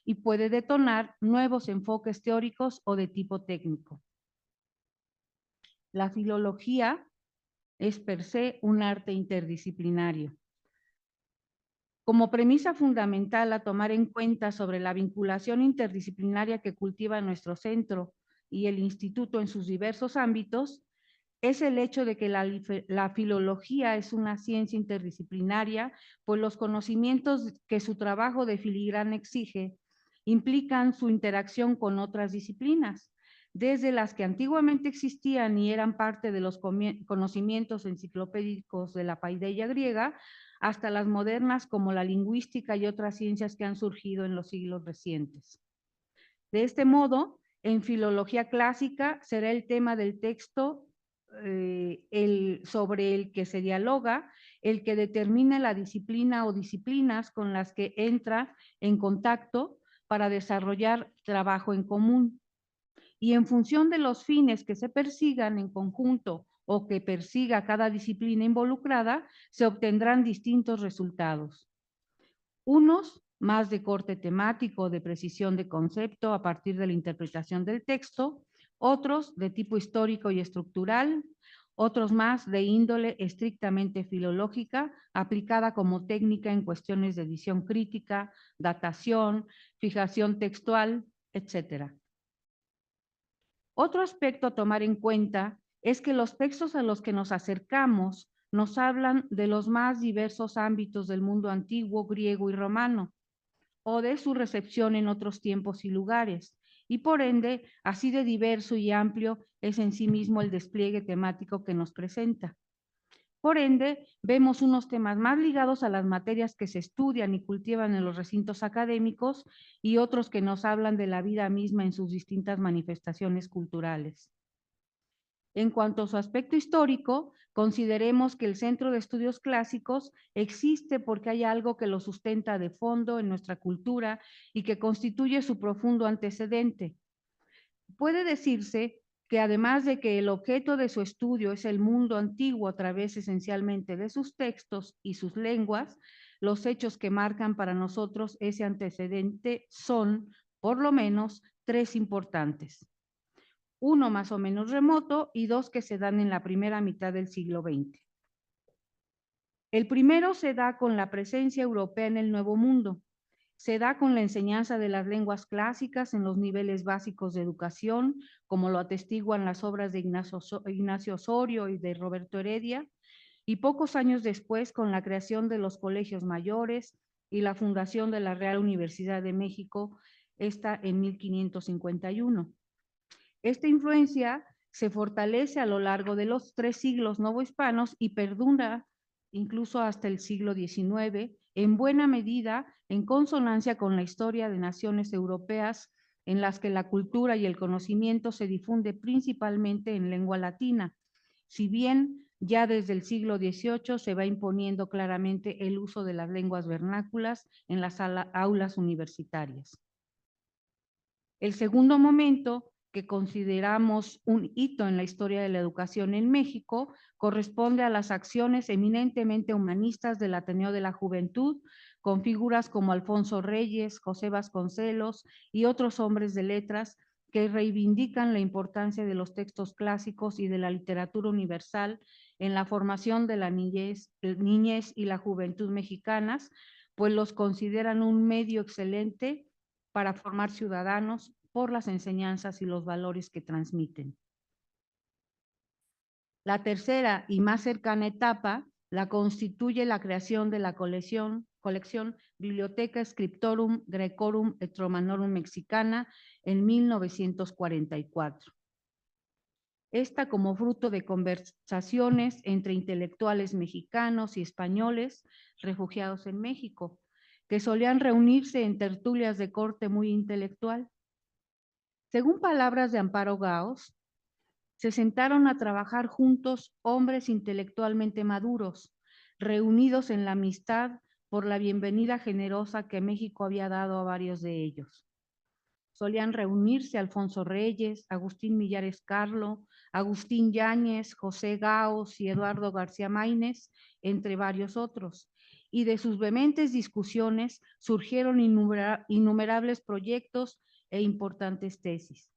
y puede detonar nuevos enfoques teóricos o de tipo técnico. La filología es per se un arte interdisciplinario. Como premisa fundamental a tomar en cuenta sobre la vinculación interdisciplinaria que cultiva nuestro centro y el instituto en sus diversos ámbitos, es el hecho de que la filología es una ciencia interdisciplinaria, pues los conocimientos que su trabajo de filigrana exige implican su interacción con otras disciplinas, desde las que antiguamente existían y eran parte de los conocimientos enciclopédicos de la paideia griega, hasta las modernas como la lingüística y otras ciencias que han surgido en los siglos recientes. De este modo, en filología clásica será el tema del texto sobre el que se dialoga, el que determina la disciplina o disciplinas con las que entra en contacto para desarrollar trabajo en común. Y en función de los fines que se persigan en conjunto o que persiga cada disciplina involucrada, se obtendrán distintos resultados. Unos más de corte temático, de precisión de concepto a partir de la interpretación del texto, otros de tipo histórico y estructural, otros más de índole estrictamente filológica, aplicada como técnica en cuestiones de edición crítica, datación, fijación textual, etc. Otro aspecto a tomar en cuenta es que los textos a los que nos acercamos nos hablan de los más diversos ámbitos del mundo antiguo, griego y romano, o de su recepción en otros tiempos y lugares, y por ende, así de diverso y amplio es en sí mismo el despliegue temático que nos presenta. Por ende, vemos unos temas más ligados a las materias que se estudian y cultivan en los recintos académicos y otros que nos hablan de la vida misma en sus distintas manifestaciones culturales. En cuanto a su aspecto histórico, consideremos que el Centro de Estudios Clásicos existe porque hay algo que lo sustenta de fondo en nuestra cultura y que constituye su profundo antecedente. Puede decirse que además de que el objeto de su estudio es el mundo antiguo a través esencialmente de sus textos y sus lenguas, los hechos que marcan para nosotros ese antecedente son, por lo menos, tres importantes. Uno más o menos remoto y dos que se dan en la primera mitad del siglo XX. El primero se da con la presencia europea en el Nuevo Mundo. Se da con la enseñanza de las lenguas clásicas en los niveles básicos de educación, como lo atestiguan las obras de Ignacio Osorio y de Roberto Heredia, y pocos años después con la creación de los colegios mayores y la fundación de la Real Universidad de México, esta en 1551. Esta influencia se fortalece a lo largo de los 3 siglos novohispanos y perdura incluso hasta el siglo XIX, en buena medida en consonancia con la historia de naciones europeas en las que la cultura y el conocimiento se difunde principalmente en lengua latina, si bien ya desde el siglo XVIII se va imponiendo claramente el uso de las lenguas vernáculas en las aulas universitarias. El segundo momento, que consideramos un hito en la historia de la educación en México, corresponde a las acciones eminentemente humanistas del Ateneo de la Juventud, con figuras como Alfonso Reyes, José Vasconcelos y otros hombres de letras que reivindican la importancia de los textos clásicos y de la literatura universal en la formación de la niñez y la juventud mexicanas, pues los consideran un medio excelente para formar ciudadanos por las enseñanzas y los valores que transmiten. La tercera y más cercana etapa la constituye la creación de la colección Bibliotheca Scriptorum Graecorum et Romanorum Mexicana en 1944. Esta como fruto de conversaciones entre intelectuales mexicanos y españoles refugiados en México, que solían reunirse en tertulias de corte muy intelectual. Según palabras de Amparo Gaos, se sentaron a trabajar juntos hombres intelectualmente maduros, reunidos en la amistad por la bienvenida generosa que México había dado a varios de ellos. Solían reunirse Alfonso Reyes, Agustín Millares Carlo, Agustín Yáñez, José Gaos y Eduardo García Maínez, entre varios otros. Y de sus vehementes discusiones surgieron innumerables proyectos e importantes tesis.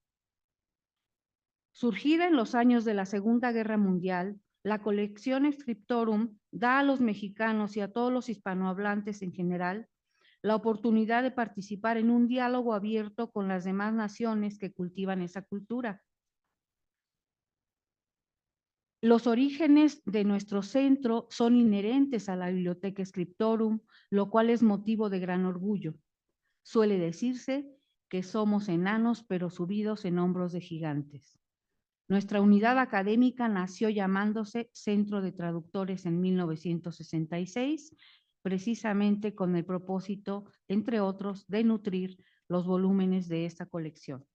Surgida en los años de la Segunda Guerra Mundial, la colección Scriptorum da a los mexicanos y a todos los hispanohablantes en general la oportunidad de participar en un diálogo abierto con las demás naciones que cultivan esa cultura. Los orígenes de nuestro centro son inherentes a la Bibliotheca Scriptorum, lo cual es motivo de gran orgullo. Suele decirse que somos enanos pero subidos en hombros de gigantes. Nuestra unidad académica nació llamándose Centro de Traductores en 1966, precisamente con el propósito, entre otros, de nutrir los volúmenes de esta colección.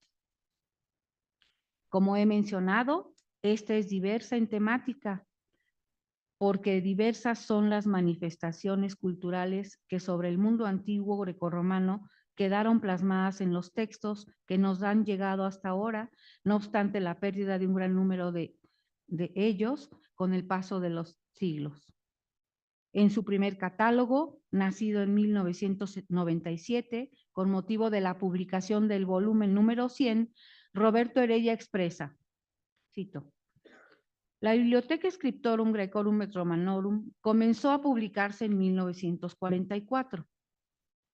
Como he mencionado, esta es diversa en temática, porque diversas son las manifestaciones culturales que sobre el mundo antiguo grecorromano quedaron plasmadas en los textos que nos han llegado hasta ahora, no obstante la pérdida de un gran número de ellos con el paso de los siglos. En su primer catálogo, nacido en 1997, con motivo de la publicación del volumen número 100, Roberto Heredia expresa, cito, la Bibliotheca Scriptorum Graecorum et Romanorum comenzó a publicarse en 1944.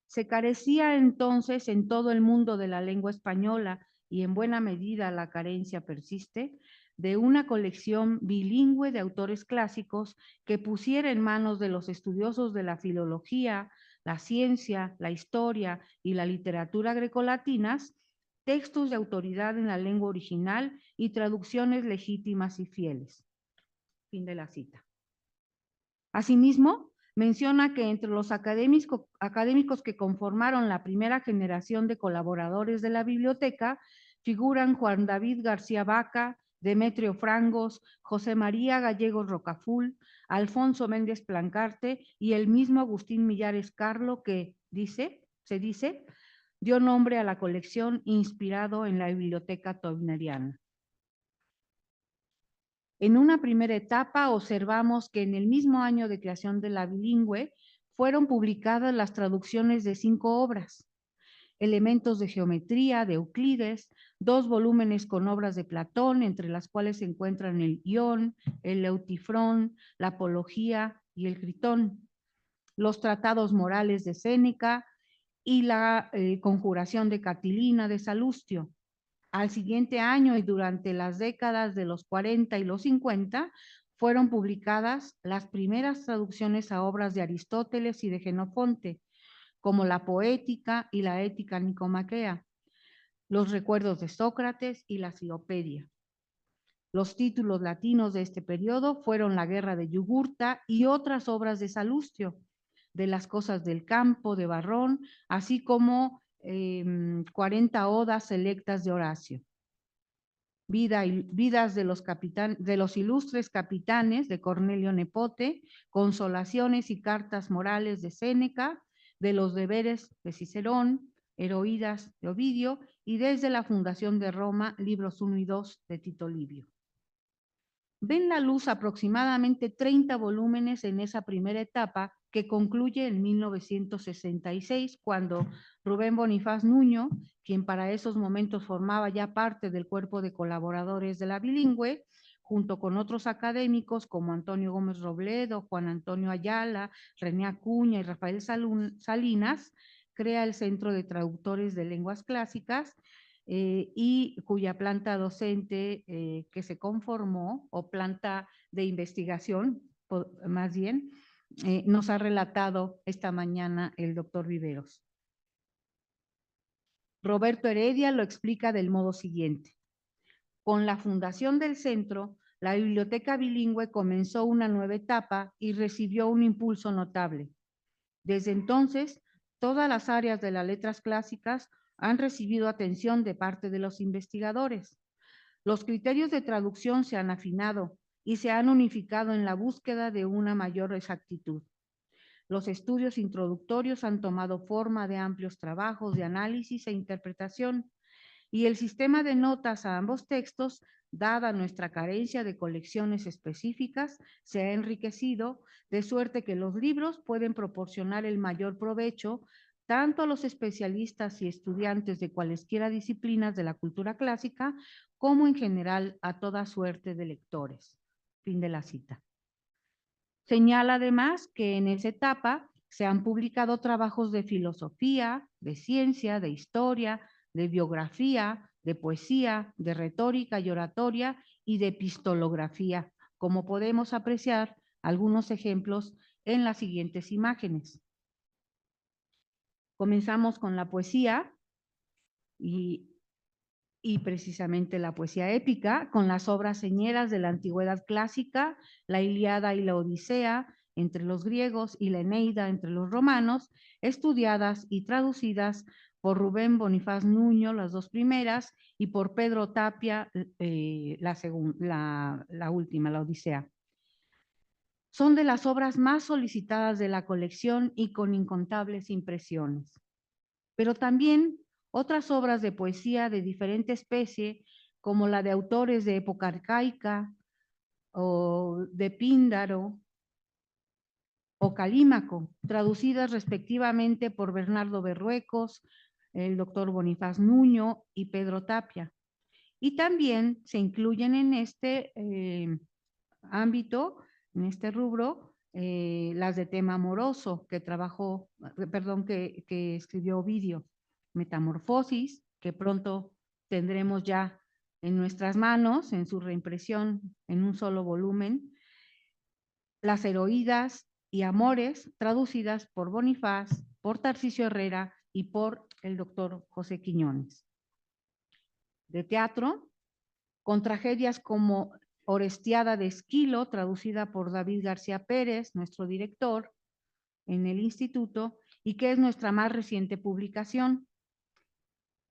Se carecía entonces en todo el mundo de la lengua española, y en buena medida la carencia persiste, de una colección bilingüe de autores clásicos que pusiera en manos de los estudiosos de la filología, la ciencia, la historia y la literatura grecolatinas textos de autoridad en la lengua original y traducciones legítimas y fieles. Fin de la cita. Asimismo, menciona que entre los académicos que conformaron la primera generación de colaboradores de la biblioteca figuran Juan David García Vaca, Demetrio Frangos, José María Gallegos Rocaful, Alfonso Méndez Plancarte y el mismo Agustín Millares Carlo que, se dice, dio nombre a la colección inspirado en la biblioteca tobneriana. En una primera etapa observamos que en el mismo año de creación de la bilingüe fueron publicadas las traducciones de 5 obras, Elementos de Geometría de Euclides, 2 volúmenes con obras de Platón, entre las cuales se encuentran el Ión, el Eutifrón, la Apología y el Critón, los Tratados Morales de Séneca y la Conjuración de Catilina de Salustio. Al siguiente año y durante las décadas de los 40 y los 50, fueron publicadas las primeras traducciones a obras de Aristóteles y de Jenofonte, como la Poética y la Ética Nicomaquea, los Recuerdos de Sócrates y la Silopedia. Los títulos latinos de este periodo fueron La Guerra de Yugurta y otras obras de Salustio, de las Cosas del Campo de Varrón, así como 40 odas selectas de Horacio. Vidas de los ilustres capitanes de Cornelio Nepote, Consolaciones y Cartas Morales de Séneca, de los Deberes de Cicerón, Heroídas de Ovidio y desde la fundación de Roma, libros 1 y 2 de Tito Livio. Ven la luz aproximadamente 30 volúmenes en esa primera etapa que concluye en 1966, cuando Rubén Bonifaz Nuño, quien para esos momentos formaba ya parte del cuerpo de colaboradores de la bilingüe, junto con otros académicos como Antonio Gómez Robledo, Juan Antonio Ayala, René Acuña y Rafael Salinas, crea el Centro de Traductores de Lenguas Clásicas, y cuya planta docente que se conformó, o planta de investigación, más bien, nos ha relatado esta mañana el doctor Viveros. Roberto Heredia lo explica del modo siguiente. Con la fundación del centro, la biblioteca bilingüe comenzó una nueva etapa y recibió un impulso notable. Desde entonces, todas las áreas de las letras clásicas han recibido atención de parte de los investigadores. Los criterios de traducción se han afinado y se han unificado en la búsqueda de una mayor exactitud. Los estudios introductorios han tomado forma de amplios trabajos de análisis e interpretación, y el sistema de notas a ambos textos, dada nuestra carencia de colecciones específicas, se ha enriquecido, de suerte que los libros pueden proporcionar el mayor provecho tanto a los especialistas y estudiantes de cualesquiera disciplinas de la cultura clásica, como en general a toda suerte de lectores. Fin de la cita. Señala además que en esa etapa se han publicado trabajos de filosofía, de ciencia, de historia, de biografía, de poesía, de retórica y oratoria y de epistolografía, como podemos apreciar algunos ejemplos en las siguientes imágenes. Comenzamos con la poesía y precisamente la poesía épica, con las obras señeras de la antigüedad clásica, la Ilíada y la Odisea entre los griegos y la Eneida entre los romanos, estudiadas y traducidas por Rubén Bonifaz Nuño, las dos primeras, y por Pedro Tapia, la última, la Odisea. Son de las obras más solicitadas de la colección y con incontables impresiones. Pero también otras obras de poesía de diferente especie, como la de autores de época arcaica, o de Píndaro, o Calímaco, traducidas respectivamente por Bernardo Berruecos, el doctor Bonifaz Nuño y Pedro Tapia. Y también se incluyen en este ámbito, en este rubro, las de tema amoroso que escribió Ovidio. Metamorfosis, que pronto tendremos ya en nuestras manos, en su reimpresión en un solo volumen. Las Heroídas y Amores, traducidas por Bonifaz, por Tarcisio Herrera y por el doctor José Quiñones. De teatro, con tragedias como Orestiada de Esquilo, traducida por David García Pérez, nuestro director en el instituto, y que es nuestra más reciente publicación.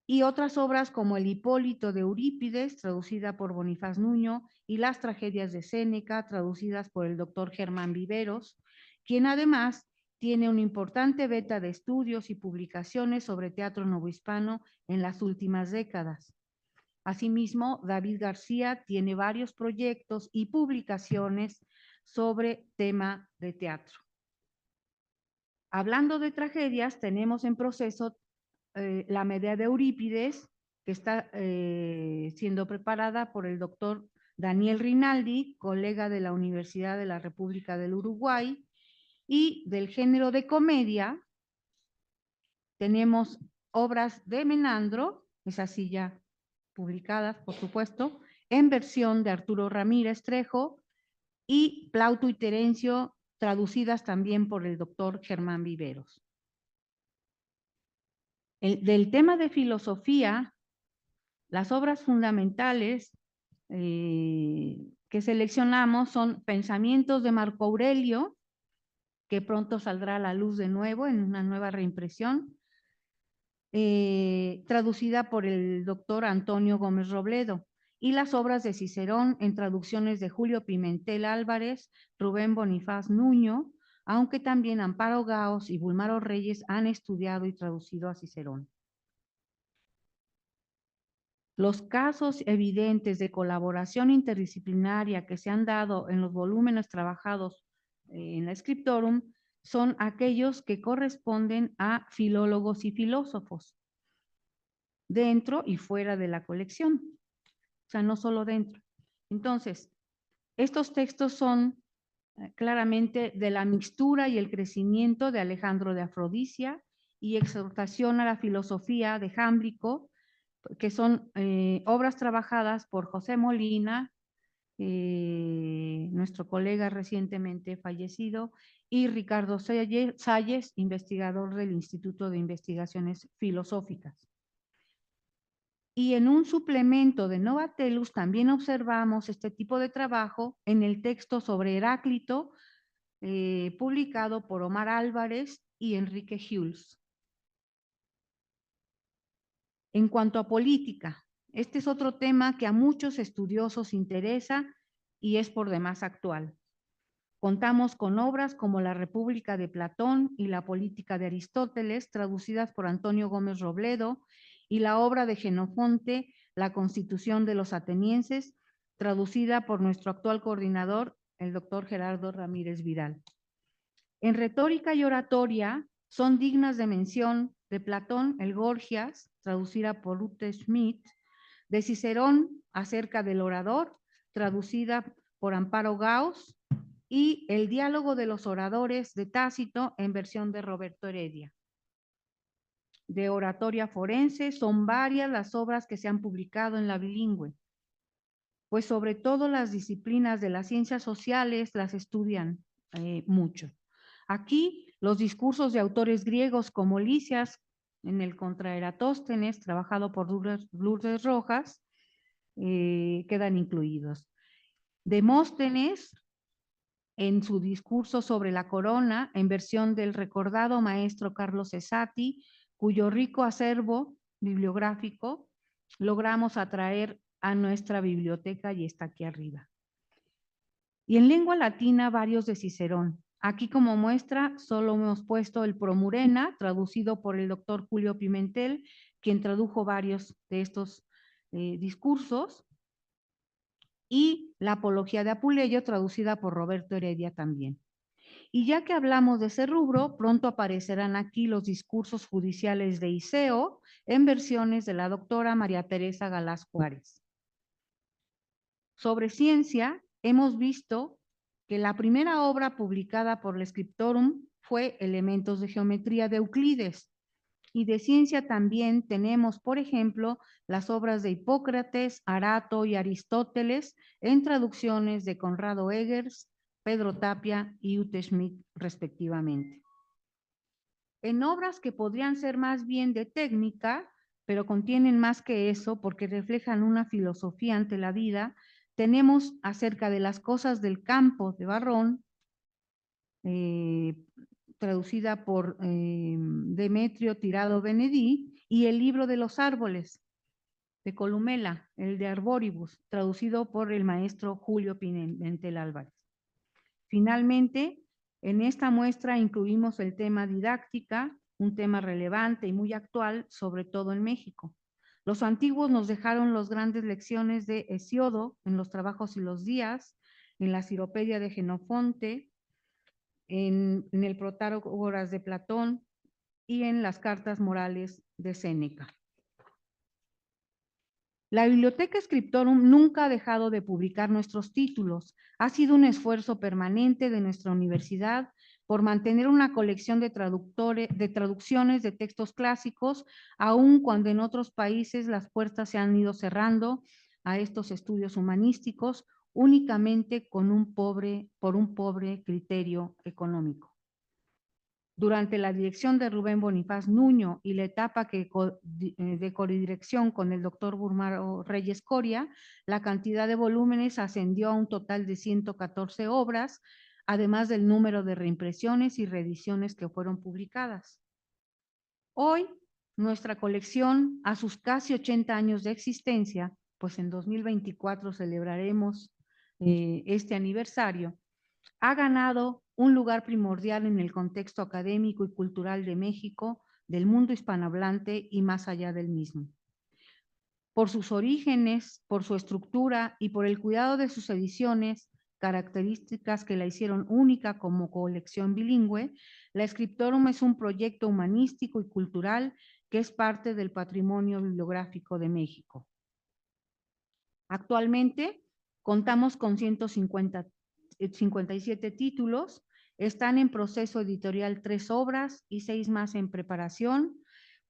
Y otras obras como El Hipólito de Eurípides, traducida por Bonifaz Nuño, y Las Tragedias de Séneca, traducidas por el doctor Germán Viveros, quien además tiene una importante veta de estudios y publicaciones sobre teatro novohispano en las últimas décadas. Asimismo, David García tiene varios proyectos y publicaciones sobre tema de teatro. Hablando de tragedias, tenemos en proceso la Medea de Eurípides, que está siendo preparada por el doctor Daniel Rinaldi, colega de la Universidad de la República del Uruguay, y del género de comedia tenemos obras de Menandro, esas sí ya publicadas, por supuesto, en versión de Arturo Ramírez Trejo, y Plauto y Terencio, traducidas también por el doctor Germán Viveros. Del tema de filosofía, las obras fundamentales que seleccionamos son Pensamientos de Marco Aurelio, que pronto saldrá a la luz de nuevo en una nueva reimpresión, traducida por el doctor Antonio Gómez Robledo, y las obras de Cicerón en traducciones de Julio Pimentel Álvarez, Rubén Bonifaz Nuño, aunque también Amparo Gaos y Bulmaro Reyes han estudiado y traducido a Cicerón. Los casos evidentes de colaboración interdisciplinaria que se han dado en los volúmenes trabajados en la Scriptorum son aquellos que corresponden a filólogos y filósofos, dentro y fuera de la colección, o sea, no solo dentro. Entonces, estos textos son claramente de la mixtura y el crecimiento de Alejandro de Afrodisia y exhortación a la filosofía de Jámblico, que son obras trabajadas por José Molina, nuestro colega recientemente fallecido, y Ricardo Salles, investigador del Instituto de Investigaciones Filosóficas. Y en un suplemento de Novatelus también observamos este tipo de trabajo en el texto sobre Heráclito, publicado por Omar Álvarez y Enrique Hulz. En cuanto a política, este es otro tema que a muchos estudiosos interesa y es por demás actual. Contamos con obras como La República de Platón y La Política de Aristóteles, traducidas por Antonio Gómez Robledo, y la obra de Jenofonte, La Constitución de los Atenienses, traducida por nuestro actual coordinador, el doctor Gerardo Ramírez Vidal. En retórica y oratoria son dignas de mención de Platón, el Gorgias, traducida por Ruth Schmidt, de Cicerón, acerca del orador, traducida por Amparo Gauss, y El diálogo de los oradores de Tácito en versión de Roberto Heredia. De oratoria forense son varias las obras que se han publicado en la bilingüe, pues sobre todo las disciplinas de las ciencias sociales las estudian mucho. Aquí los discursos de autores griegos como Lisias en el Contra Eratóstenes, trabajado por Lourdes Rojas, quedan incluidos. Demóstenes, en su discurso sobre la corona, en versión del recordado maestro Carlos Cesati, cuyo rico acervo bibliográfico logramos atraer a nuestra biblioteca y está aquí arriba. Y en lengua latina, varios de Cicerón. Aquí como muestra solo hemos puesto el Promurena, traducido por el doctor Julio Pimentel, quien tradujo varios de estos discursos, y la Apología de Apuleyo, traducida por Roberto Heredia también. Y ya que hablamos de ese rubro, pronto aparecerán aquí los discursos judiciales de Iseo en versiones de la doctora María Teresa Galás Juárez. Sobre ciencia, hemos visto que la primera obra publicada por el Scriptorum fue Elementos de Geometría de Euclides. Y de ciencia también tenemos, por ejemplo, las obras de Hipócrates, Arato y Aristóteles en traducciones de Conrado Eggers, Pedro Tapia y Ute Schmidt, respectivamente. En obras que podrían ser más bien de técnica, pero contienen más que eso porque reflejan una filosofía ante la vida, tenemos acerca de las cosas del campo de Barrón, traducida por Demetrio Tirado Benedí, y El libro de los árboles, de Columela, el de Arboribus, traducido por el maestro Julio Pimentel Álvarez. Finalmente, en esta muestra incluimos el tema didáctica, un tema relevante y muy actual, sobre todo en México. Los antiguos nos dejaron las grandes lecciones de Hesiodo en los Trabajos y los Días, en la Ciropedia de Jenofonte, en el Protágoras de Platón y en las Cartas Morales de Séneca. La Biblioteca Scriptorum nunca ha dejado de publicar nuestros títulos. Ha sido un esfuerzo permanente de nuestra universidad por mantener una colección de traducciones de textos clásicos, aun cuando en otros países las puertas se han ido cerrando a estos estudios humanísticos únicamente por un pobre criterio económico. Durante la dirección de Rubén Bonifaz Nuño y la etapa de codirección con el doctor Burmaro Reyes Coria, la cantidad de volúmenes ascendió a un total de 114 obras, además del número de reimpresiones y reediciones que fueron publicadas. Hoy, nuestra colección, a sus casi 80 años de existencia, pues en 2024 celebraremos este aniversario, ha ganado un lugar primordial en el contexto académico y cultural de México, del mundo hispanohablante y más allá del mismo. Por sus orígenes, por su estructura y por el cuidado de sus ediciones, características que la hicieron única como colección bilingüe, la Scriptorum es un proyecto humanístico y cultural que es parte del patrimonio bibliográfico de México. Actualmente contamos con 157 títulos, están en proceso editorial 3 obras y 6 más en preparación,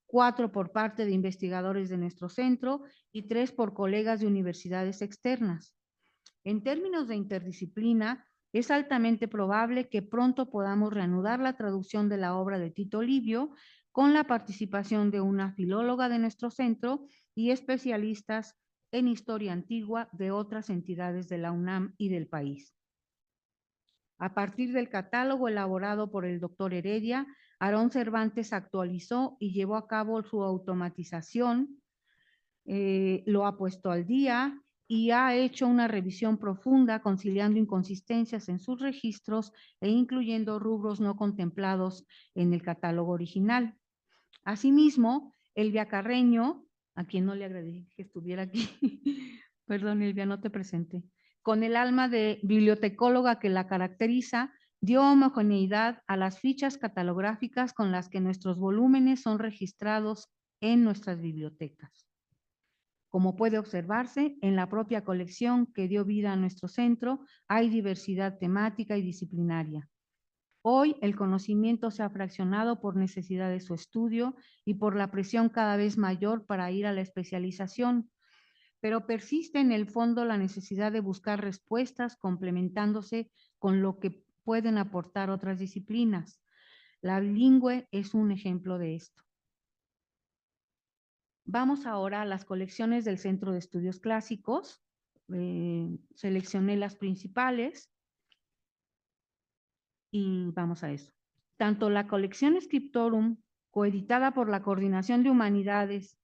4 por parte de investigadores de nuestro centro y 3 por colegas de universidades externas. En términos de interdisciplina, es altamente probable que pronto podamos reanudar la traducción de la obra de Tito Livio con la participación de una filóloga de nuestro centro y especialistas en historia antigua de otras entidades de la UNAM y del país. A partir del catálogo elaborado por el doctor Heredia, Aarón Cervantes actualizó y llevó a cabo su automatización, lo ha puesto al día y ha hecho una revisión profunda conciliando inconsistencias en sus registros e incluyendo rubros no contemplados en el catálogo original. Asimismo, Elvia Carreño, a quien no le agradecí que estuviera aquí, perdón Elvia, no te presenté, con el alma de bibliotecóloga que la caracteriza, dio homogeneidad a las fichas catalográficas con las que nuestros volúmenes son registrados en nuestras bibliotecas. Como puede observarse, en la propia colección que dio vida a nuestro centro hay diversidad temática y disciplinaria. Hoy el conocimiento se ha fraccionado por necesidad de su estudio y por la presión cada vez mayor para ir a la especialización, pero persiste en el fondo la necesidad de buscar respuestas complementándose con lo que pueden aportar otras disciplinas. La bilingüe es un ejemplo de esto. Vamos ahora a las colecciones del Centro de Estudios Clásicos. Seleccioné las principales y vamos a eso. Tanto la colección Scriptorum, coeditada por la Coordinación de Humanidades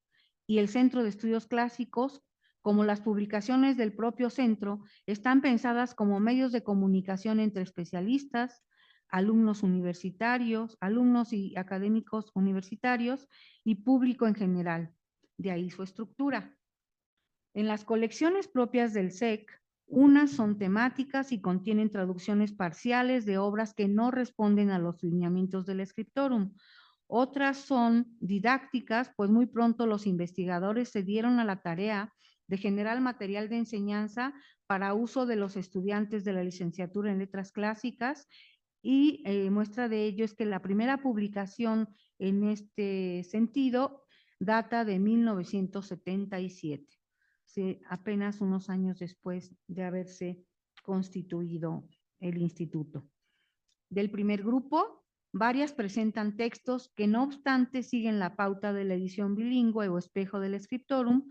y el Centro de Estudios Clásicos, como las publicaciones del propio centro, están pensadas como medios de comunicación entre especialistas, alumnos universitarios, alumnos y académicos universitarios y público en general. De ahí su estructura. En las colecciones propias del SEC, unas son temáticas y contienen traducciones parciales de obras que no responden a los lineamientos del Scriptorum. Otras son didácticas, pues muy pronto los investigadores se dieron a la tarea de generar material de enseñanza para uso de los estudiantes de la licenciatura en Letras Clásicas y muestra de ello es que la primera publicación en este sentido data de 1977, sí, apenas unos años después de haberse constituido el instituto. Del primer grupo, varias presentan textos que no obstante siguen la pauta de la edición bilingüe o espejo del Scriptorum,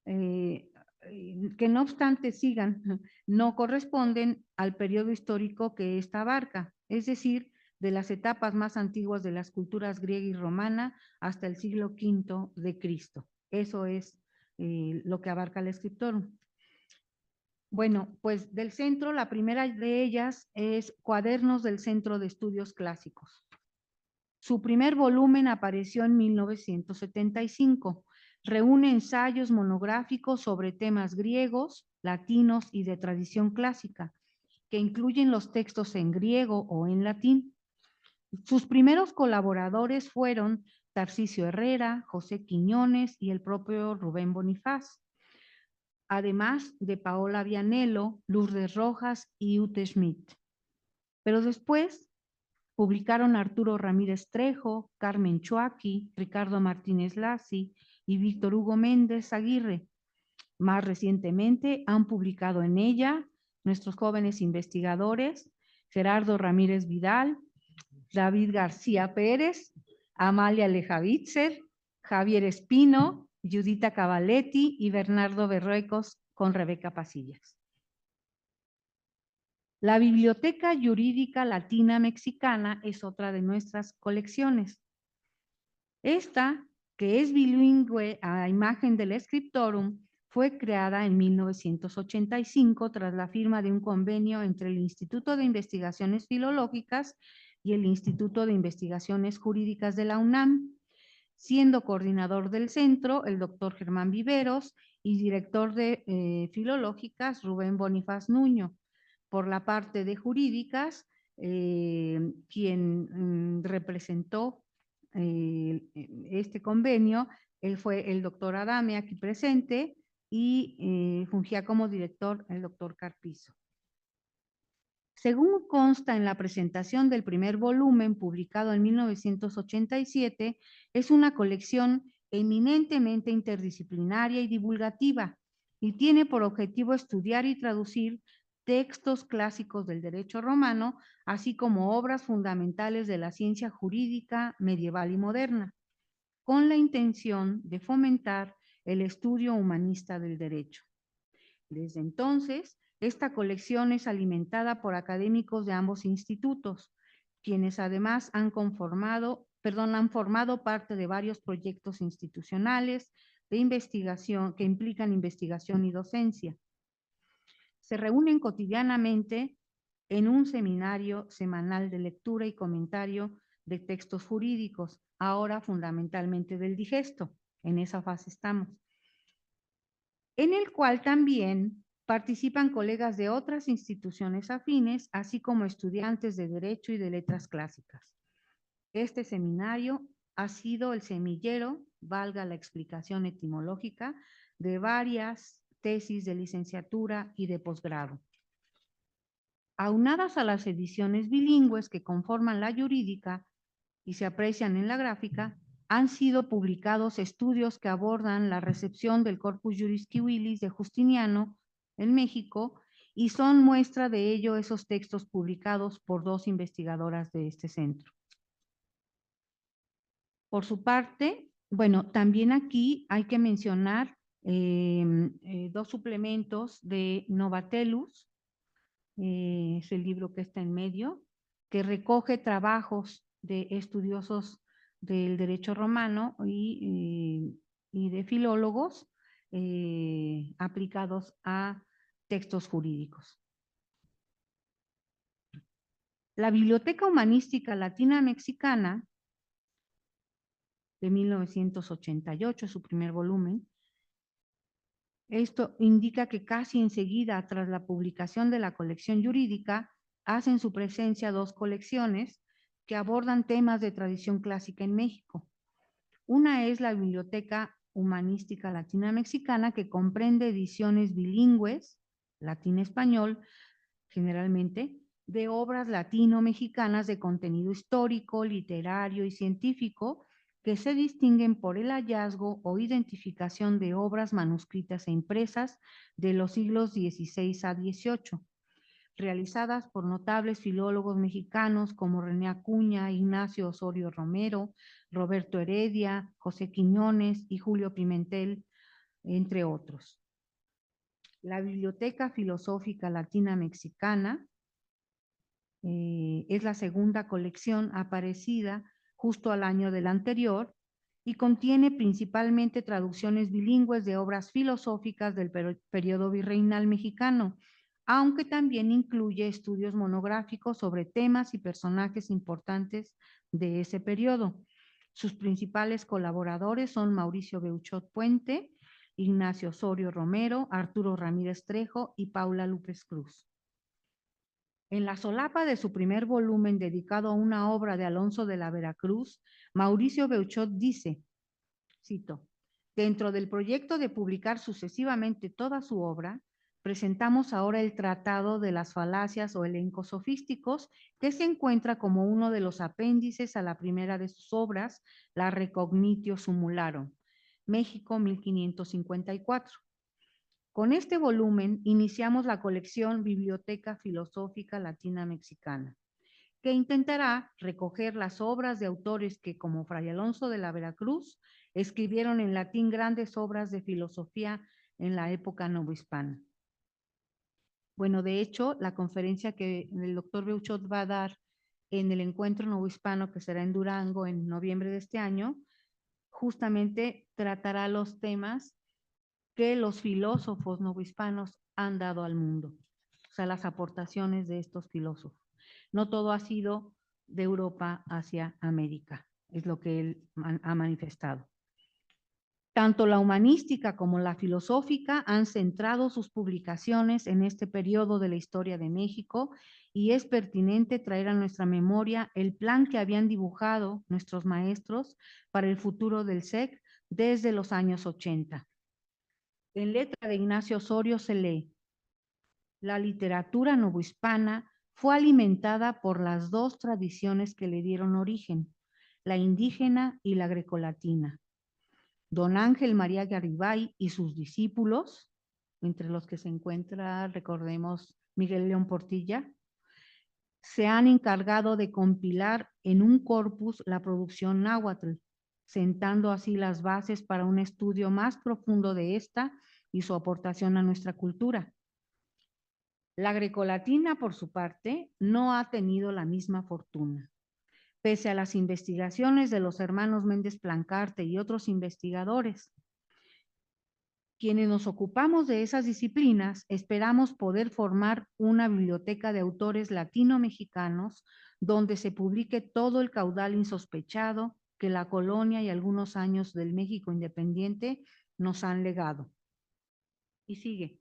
que no obstante sigan, no corresponden al periodo histórico que esta abarca, es decir, de las etapas más antiguas de las culturas griega y romana hasta el siglo V de Cristo. Eso es lo que abarca el Scriptorum. Bueno, pues del centro, la primera de ellas es Cuadernos del Centro de Estudios Clásicos. Su primer volumen apareció en 1975. Reúne ensayos monográficos sobre temas griegos, latinos y de tradición clásica, que incluyen los textos en griego o en latín. Sus primeros colaboradores fueron Tarcisio Herrera, José Quiñones y el propio Rubén Bonifaz, además de Paola Vianello, Lourdes Rojas y Ute Schmidt. Pero después publicaron Arturo Ramírez Trejo, Carmen Chuaki, Ricardo Martínez Lassi y Víctor Hugo Méndez Aguirre. Más recientemente han publicado en ella nuestros jóvenes investigadores, Gerardo Ramírez Vidal, David García Pérez, Amalia Lejavitzer, Javier Espino, Judita Cavaletti y Bernardo Berruecos con Rebeca Pasillas. La Biblioteca Jurídica Latina Mexicana es otra de nuestras colecciones. Esta, que es bilingüe a imagen del Scriptorum, fue creada en 1985 tras la firma de un convenio entre el Instituto de Investigaciones Filológicas y el Instituto de Investigaciones Jurídicas de la UNAM, siendo coordinador del centro el doctor Germán Viveros y director de Filológicas Rubén Bonifaz Nuño. Por la parte de jurídicas, quien representó este convenio, él fue el doctor Adame, aquí presente, y fungía como director el doctor Carpizo. Según consta en la presentación del primer volumen, publicado en 1987, es una colección eminentemente interdisciplinaria y divulgativa, y tiene por objetivo estudiar y traducir textos clásicos del derecho romano, así como obras fundamentales de la ciencia jurídica medieval y moderna, con la intención de fomentar el estudio humanista del derecho. Desde entonces, esta colección es alimentada por académicos de ambos institutos, quienes además han formado parte de varios proyectos institucionales de investigación que implican investigación y docencia. Se reúnen cotidianamente en un seminario semanal de lectura y comentario de textos jurídicos, ahora fundamentalmente del digesto. En esa fase estamos. En el cual también participan colegas de otras instituciones afines, así como estudiantes de Derecho y de Letras Clásicas. Este seminario ha sido el semillero, valga la explicación etimológica, de varias tesis de licenciatura y de posgrado. Aunadas a las ediciones bilingües que conforman la jurídica y se aprecian en la gráfica, han sido publicados estudios que abordan la recepción del Corpus Juris Civilis de Justiniano en México, y son muestra de ello esos textos publicados por dos investigadoras de este centro. Por su parte, bueno, también aquí hay que mencionar dos suplementos de Novatelus, es el libro que está en medio, que recoge trabajos de estudiosos del derecho romano y de filólogos aplicados a textos jurídicos. La Biblioteca Humanística Latina Mexicana, de 1988, su primer volumen, esto indica que casi enseguida, tras la publicación de la colección jurídica, hacen su presencia dos colecciones que abordan temas de tradición clásica en México. Una es la Biblioteca Humanística Latina Mexicana, que comprende ediciones bilingües, latín-español, generalmente, de obras latino-mexicanas de contenido histórico, literario y científico, que se distinguen por el hallazgo o identificación de obras manuscritas e impresas de los siglos XVI a XVIII, realizadas por notables filólogos mexicanos como René Acuña, Ignacio Osorio Romero, Roberto Heredia, José Quiñones y Julio Pimentel, entre otros. La Biblioteca Filosófica Latina Mexicana es la segunda colección aparecida justo al año del anterior y contiene principalmente traducciones bilingües de obras filosóficas del periodo virreinal mexicano, aunque también incluye estudios monográficos sobre temas y personajes importantes de ese periodo. Sus principales colaboradores son Mauricio Beuchot Puente, Ignacio Osorio Romero, Arturo Ramírez Trejo y Paula López Cruz. En la solapa de su primer volumen dedicado a una obra de Alonso de la Veracruz, Mauricio Beuchot dice, cito, dentro del proyecto de publicar sucesivamente toda su obra, presentamos ahora el Tratado de las Falacias o Elencos Sofísticos, que se encuentra como uno de los apéndices a la primera de sus obras, la Recognitio Sumularum, México 1554. Con este volumen iniciamos la colección Biblioteca Filosófica Latina Mexicana, que intentará recoger las obras de autores que, como Fray Alonso de la Veracruz, escribieron en latín grandes obras de filosofía en la época novohispana. Bueno, de hecho, la conferencia que el doctor Beuchot va a dar en el encuentro novohispano, que será en Durango en noviembre de este año, justamente tratará los temas que los filósofos novohispanos han dado al mundo, o sea, las aportaciones de estos filósofos. No todo ha sido de Europa hacia América, es lo que él ha manifestado. Tanto la humanística como la filosófica han centrado sus publicaciones en este periodo de la historia de México y es pertinente traer a nuestra memoria el plan que habían dibujado nuestros maestros para el futuro del SEC desde los años 80. En letra de Ignacio Osorio se lee: la literatura novohispana fue alimentada por las dos tradiciones que le dieron origen, la indígena y la grecolatina. Don Ángel María Garibay y sus discípulos, entre los que se encuentra, recordemos, Miguel León Portilla, se han encargado de compilar en un corpus la producción náhuatl, sentando así las bases para un estudio más profundo de esta y su aportación a nuestra cultura. La grecolatina, por su parte, no ha tenido la misma fortuna. Pese a las investigaciones de los hermanos Méndez Plancarte y otros investigadores, quienes nos ocupamos de esas disciplinas, esperamos poder formar una biblioteca de autores latino-mexicanos donde se publique todo el caudal insospechado que la colonia y algunos años del México independiente nos han legado. Y sigue.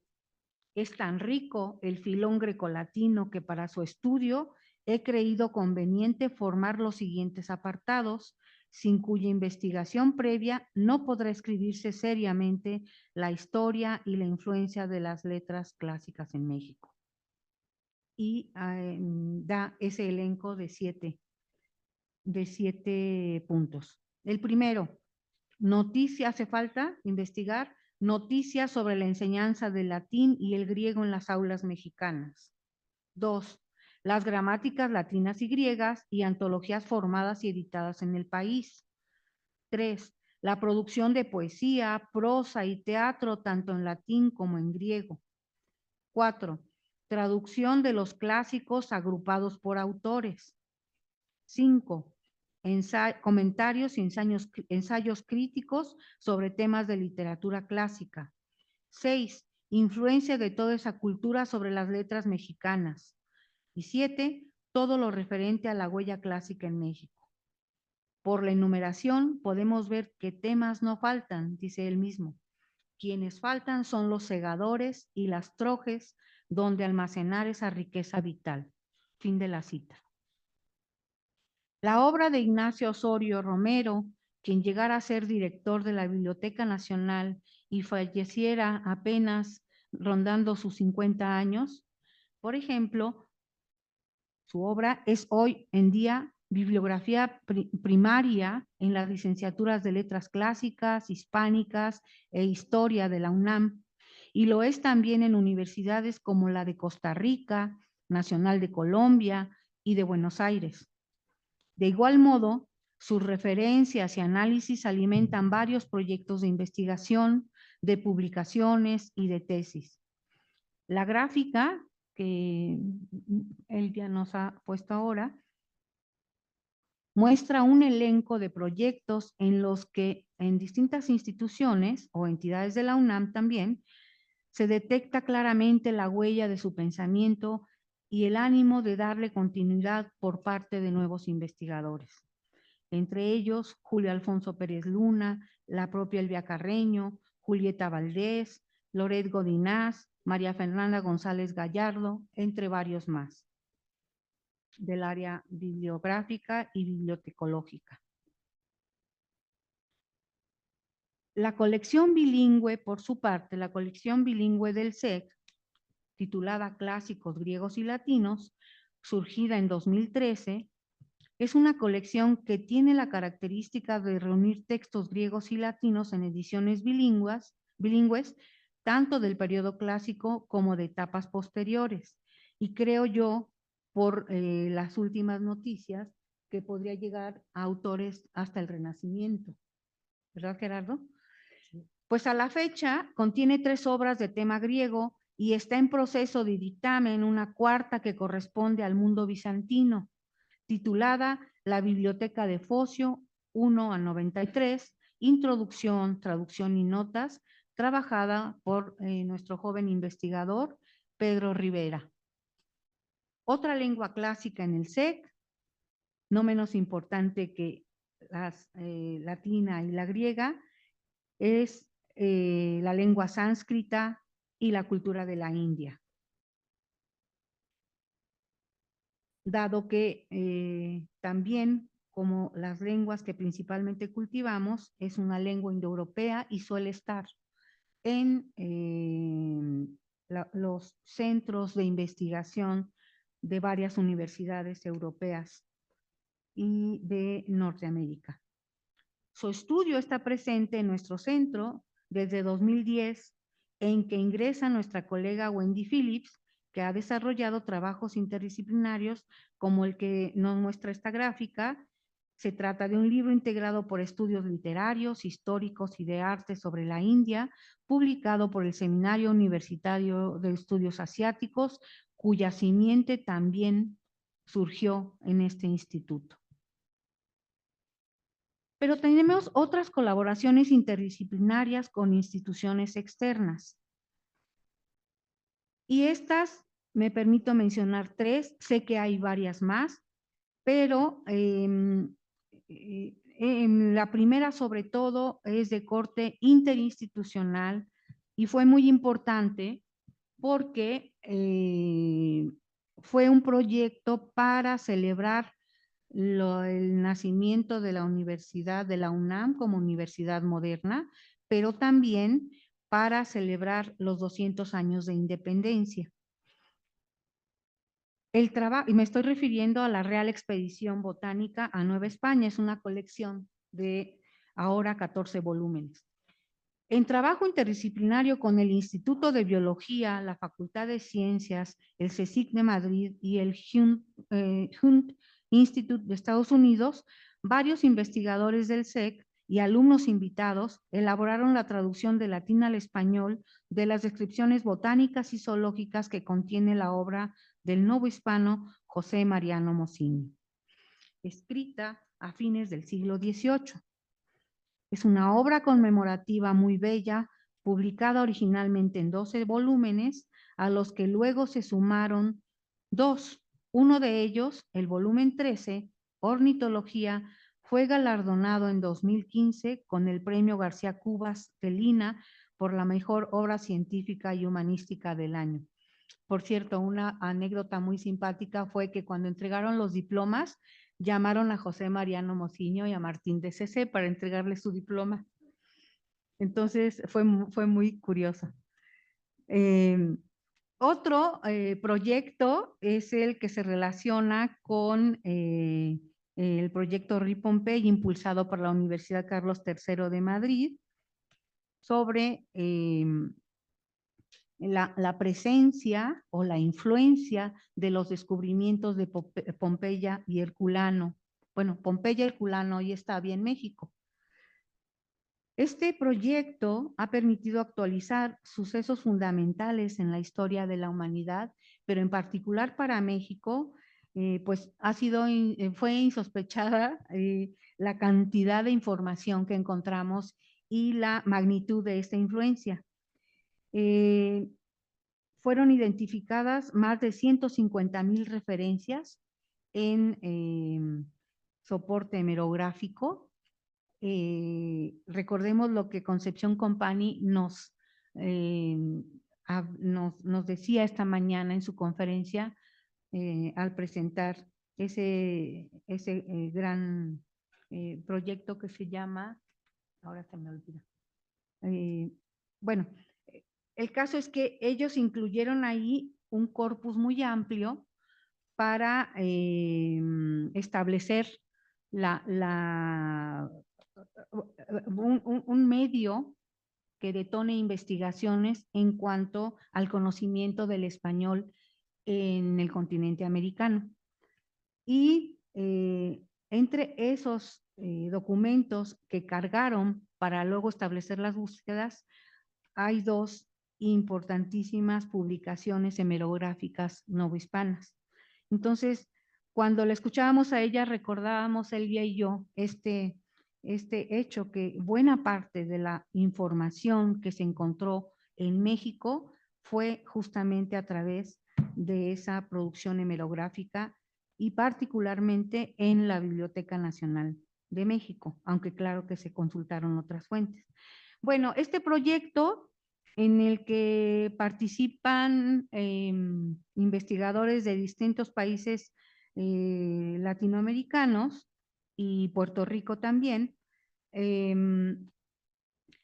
Es tan rico el filón grecolatino que para su estudio he creído conveniente formar los siguientes apartados, sin cuya investigación previa no podrá escribirse seriamente la historia y la influencia de las letras clásicas en México. Y da ese elenco de siete puntos. El primero, noticia, hace falta investigar noticias sobre la enseñanza del latín y el griego en las aulas mexicanas. 2. Las gramáticas latinas y griegas y antologías formadas y editadas en el país. 3. La producción de poesía, prosa y teatro tanto en latín como en griego. 4. Traducción de los clásicos agrupados por autores. 5. Comentarios y ensayos críticos sobre temas de literatura clásica. 6. Influencia de toda esa cultura sobre las letras mexicanas. Y 7. Todo lo referente a la huella clásica en México. Por la enumeración podemos ver que temas no faltan, dice él mismo. Quienes faltan son los segadores y las trojes donde almacenar esa riqueza vital. Fin de la cita. La obra de Ignacio Osorio Romero, quien llegara a ser director de la Biblioteca Nacional y falleciera apenas rondando sus 50 años, por ejemplo, su obra es hoy en día bibliografía primaria en las licenciaturas de Letras Clásicas, Hispánicas e Historia de la UNAM, y lo es también en universidades como la de Costa Rica, Nacional de Colombia y de Buenos Aires. De igual modo, sus referencias y análisis alimentan varios proyectos de investigación, de publicaciones y de tesis. La gráfica que él ya nos ha puesto ahora muestra un elenco de proyectos en los que en distintas instituciones o entidades de la UNAM también se detecta claramente la huella de su pensamiento y el ánimo de darle continuidad por parte de nuevos investigadores. Entre ellos, Julio Alfonso Pérez Luna, la propia Elvia Carreño, Julieta Valdés, Loret Godinás, María Fernanda González Gallardo, entre varios más, del área bibliográfica y bibliotecológica. La colección bilingüe, por su parte, la colección bilingüe del SEC, titulada Clásicos Griegos y Latinos, surgida en 2013, es una colección que tiene la característica de reunir textos griegos y latinos en ediciones bilingües, tanto del periodo clásico como de etapas posteriores. Y creo yo, por las últimas noticias, que podría llegar a autores hasta el Renacimiento. ¿Verdad, Gerardo? Pues a la fecha contiene 3 obras de tema griego y está en proceso de dictamen una cuarta que corresponde al mundo bizantino, titulada La Biblioteca de Focio, 1 a 93, Introducción, Traducción y Notas, trabajada por nuestro joven investigador, Pedro Rivera. Otra lengua clásica en el SEC, no menos importante que las latina y la griega, es la lengua sánscrita y la cultura de la India. Dado que también, como las lenguas que principalmente cultivamos, es una lengua indoeuropea y suele estar en los centros de investigación de varias universidades europeas y de Norteamérica. Su estudio está presente en nuestro centro desde 2010, en que ingresa nuestra colega Wendy Phillips, que ha desarrollado trabajos interdisciplinarios como el que nos muestra esta gráfica. Se trata de un libro integrado por estudios literarios, históricos y de arte sobre la India, publicado por el Seminario Universitario de Estudios Asiáticos, cuya simiente también surgió en este instituto. Pero tenemos otras colaboraciones interdisciplinarias con instituciones externas. Y estas, me permito mencionar 3, sé que hay varias más, pero la primera sobre todo es de corte interinstitucional y fue muy importante porque fue un proyecto para celebrar el nacimiento de la universidad de la UNAM como universidad moderna, pero también para celebrar los 200 años de independencia. El trabajo, y me estoy refiriendo a la Real Expedición Botánica a Nueva España, es una colección de ahora 14 volúmenes. En trabajo interdisciplinario con el Instituto de Biología, la Facultad de Ciencias, el CSIC de Madrid y el Hunt Institute de Estados Unidos, varios investigadores del SEC y alumnos invitados elaboraron la traducción de latín al español de las descripciones botánicas y zoológicas que contiene la obra del novohispano José Mariano Mocini, escrita a fines del siglo XVIII. Es una obra conmemorativa muy bella, publicada originalmente en 12 volúmenes, a los que luego se sumaron 2. Uno de ellos, el volumen 13, Ornitología, fue galardonado en 2015 con el Premio García Cubas de Lina por la mejor obra científica y humanística del año. Por cierto, una anécdota muy simpática fue que cuando entregaron los diplomas, llamaron a José Mariano Mociño y a Martín de CC para entregarle su diploma. Entonces fue muy curioso. Otro proyecto es el que se relaciona con el proyecto RIPOMPEY impulsado por la Universidad Carlos III de Madrid sobre la presencia o la influencia de los descubrimientos de Pompeya y Herculano. Bueno, Pompeya y Herculano hoy está bien en México. Este proyecto ha permitido actualizar sucesos fundamentales en la historia de la humanidad, pero en particular para México, pues fue insospechada la cantidad de información que encontramos y la magnitud de esta influencia. Fueron identificadas más de 150,000 referencias en soporte hemerográfico. Recordemos lo que Concepción Company nos decía esta mañana en su conferencia al presentar ese gran proyecto que se llama, ahora se me olvida. Bueno, el caso es que ellos incluyeron ahí un corpus muy amplio para establecer un medio que detone investigaciones en cuanto al conocimiento del español en el continente americano. Y entre esos documentos que cargaron para luego establecer las búsquedas, hay 2 importantísimas publicaciones hemerográficas novohispanas. Entonces, cuando la escuchábamos a ella, recordábamos Elvia y yo este hecho que buena parte de la información que se encontró en México fue justamente a través de esa producción hemerográfica y particularmente en la Biblioteca Nacional de México, aunque claro que se consultaron otras fuentes. Bueno, este proyecto en el que participan investigadores de distintos países latinoamericanos y Puerto Rico también,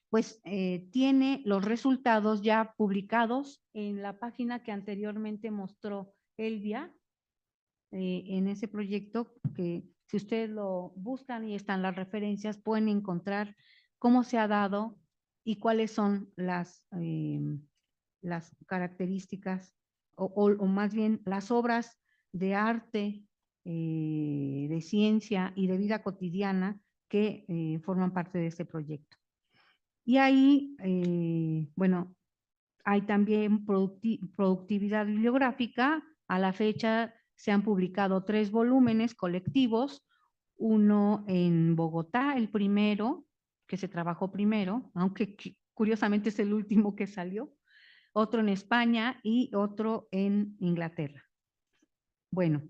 pues tiene los resultados ya publicados en la página que anteriormente mostró Elvia, en ese proyecto, que si ustedes lo buscan y están las referencias, pueden encontrar cómo se ha dado y cuáles son las características o más bien las obras de arte, de ciencia y de vida cotidiana que forman parte de este proyecto. Y ahí, bueno, hay también productividad bibliográfica. A la fecha se han publicado 3 volúmenes colectivos, uno en Bogotá, el primero, que se trabajó primero, aunque curiosamente es el último que salió, otro en España y otro en Inglaterra. Bueno,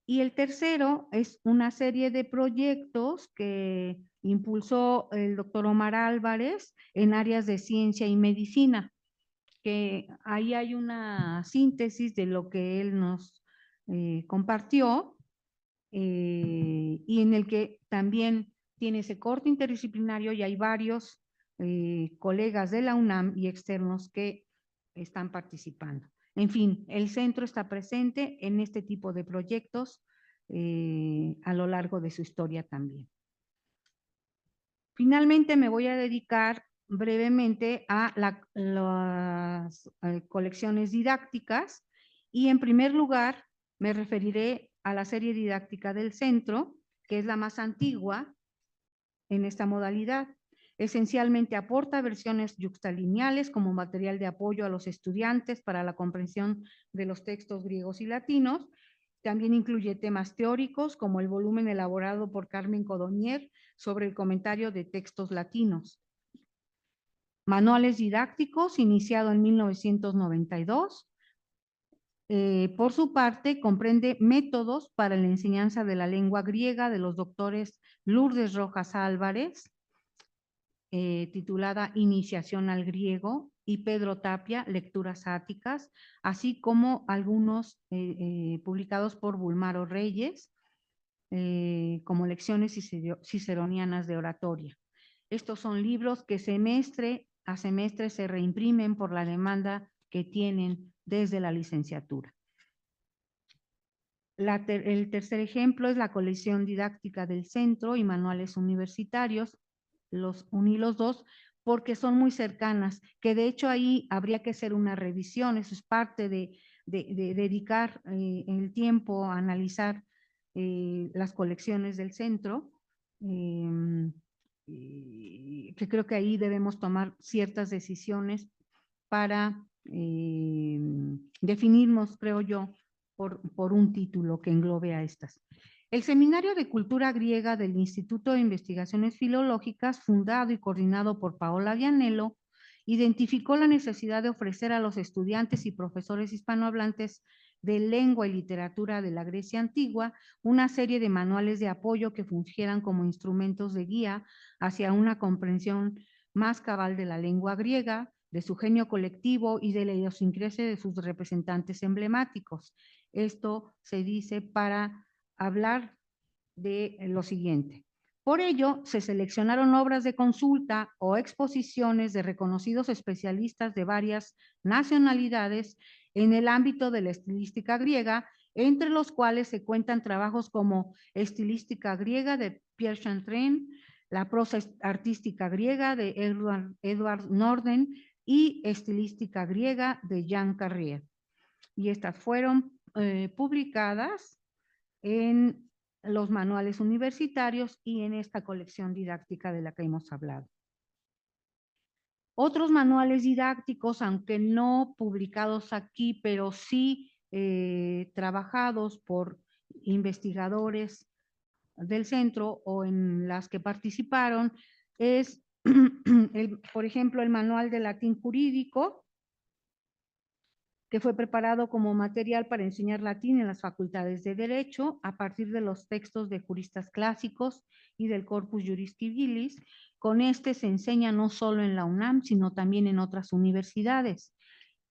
y el tercero es una serie de proyectos que impulsó el doctor Omar Álvarez en áreas de ciencia y medicina, que ahí hay una síntesis de lo que él nos compartió, y en el que también tiene ese corte interdisciplinario y hay varios colegas de la UNAM y externos que están participando. En fin, el centro está presente en este tipo de proyectos a lo largo de su historia también. Finalmente me voy a dedicar brevemente a las colecciones didácticas y en primer lugar me referiré a la serie didáctica del centro, que es la más antigua en esta modalidad. Esencialmente aporta versiones yuxtalineales como material de apoyo a los estudiantes para la comprensión de los textos griegos y latinos. También incluye temas teóricos como el volumen elaborado por Carmen Codonier sobre el comentario de textos latinos. Manuales didácticos, iniciado en 1992. Por su parte, comprende métodos para la enseñanza de la lengua griega de los doctores Lourdes Rojas Álvarez, titulada Iniciación al griego, y Pedro Tapia, Lecturas áticas, así como algunos publicados por Bulmaro Reyes, como Lecciones Ciceronianas de Oratoria. Estos son libros que semestre a semestre se reimprimen por la demanda que tienen desde la licenciatura. El tercer ejemplo es la colección didáctica del centro y manuales universitarios. Los uní los dos porque son muy cercanas, que de hecho ahí habría que hacer una revisión. Eso es parte de dedicar el tiempo a analizar las colecciones del centro, que creo que ahí debemos tomar ciertas decisiones para definirnos, creo yo, por un título que englobe a estas. El Seminario de Cultura Griega del Instituto de Investigaciones Filológicas, fundado y coordinado por Paola Vianello, identificó la necesidad de ofrecer a los estudiantes y profesores hispanohablantes de lengua y literatura de la Grecia antigua una serie de manuales de apoyo que fungieran como instrumentos de guía hacia una comprensión más cabal de la lengua griega, de su genio colectivo y de la idiosincrasia de sus representantes emblemáticos. Esto se dice para hablar de lo siguiente. Por ello, se seleccionaron obras de consulta o exposiciones de reconocidos especialistas de varias nacionalidades en el ámbito de la estilística griega, entre los cuales se cuentan trabajos como Estilística griega de Pierre Chantrain, la prosa artística griega de Edward Norden y Estilística griega de Jean Carrier. Y estas fueron publicadas en los manuales universitarios y en esta colección didáctica de la que hemos hablado. Otros manuales didácticos, aunque no publicados aquí, pero sí trabajados por investigadores del centro o en las que participaron, es, por ejemplo, el Manual de Latín Jurídico, que fue preparado como material para enseñar latín en las facultades de Derecho a partir de los textos de juristas clásicos y del Corpus Juris Civilis. Con este se enseña no solo en la UNAM, sino también en otras universidades.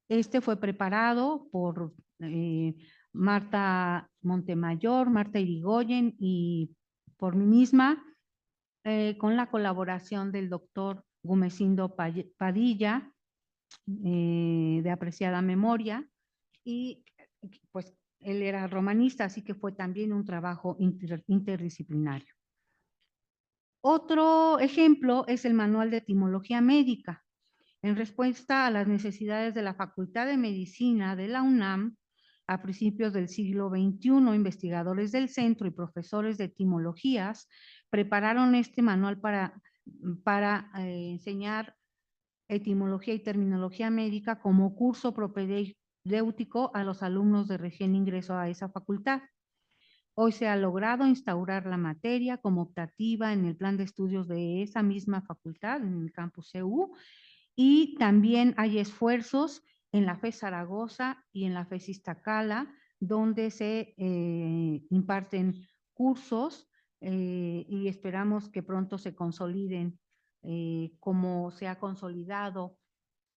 Este fue preparado por Marta Montemayor, Marta Irigoyen y por mí misma, con la colaboración del doctor Gumecindo Padilla, de apreciada memoria, y pues él era romanista, así que fue también un trabajo interdisciplinario. Otro ejemplo es el Manual de Etimología Médica. En respuesta a las necesidades de la Facultad de Medicina de la UNAM, a principios del siglo XXI, investigadores del centro y profesores de etimologías prepararon este manual para enseñar etimología y terminología médica como curso propedéutico a los alumnos de recién ingreso a esa facultad. Hoy se ha logrado instaurar la materia como optativa en el plan de estudios de esa misma facultad, en el campus CU, y también hay esfuerzos en la FES Zaragoza y en la FES Iztacala, donde se imparten cursos y esperamos que pronto se consoliden, como se ha consolidado,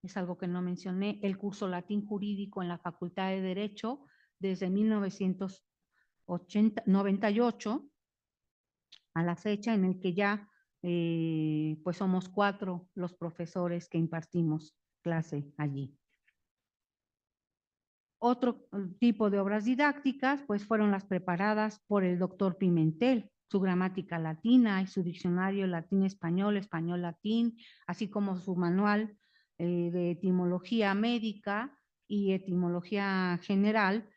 es algo que no mencioné, el curso latín jurídico en la Facultad de Derecho desde 1998 a la fecha, en el que ya pues somos 4 los profesores que impartimos clase allí. Otro tipo de obras didácticas pues fueron las preparadas por el doctor Pimentel, su gramática latina y su diccionario latín-español, español-latín, así como su manual de etimología médica y etimología general,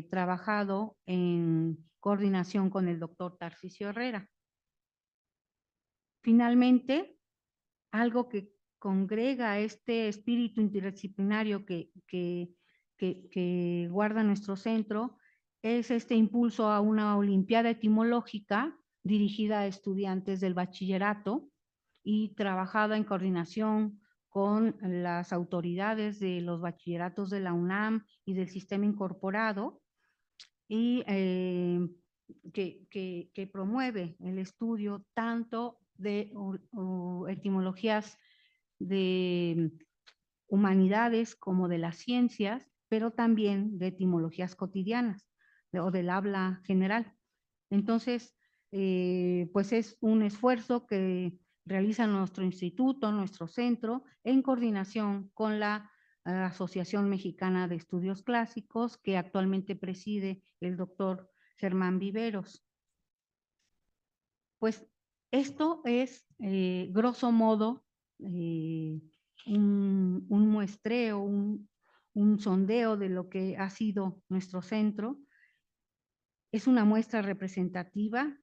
trabajado en coordinación con el doctor Tarcisio Herrera. Finalmente, algo que congrega este espíritu interdisciplinario que guarda nuestro centro es este impulso a una olimpiada etimológica dirigida a estudiantes del bachillerato y trabajada en coordinación con las autoridades de los bachilleratos de la UNAM y del sistema incorporado, y que promueve el estudio tanto de etimologías de humanidades como de las ciencias, pero también de etimologías cotidianas o del habla general. Entonces, pues es un esfuerzo que realiza nuestro instituto, nuestro centro, en coordinación con la Asociación Mexicana de Estudios Clásicos, que actualmente preside el doctor Germán Viveros. Pues esto es, grosso modo, un muestreo, un sondeo de lo que ha sido nuestro centro. Es una muestra representativa.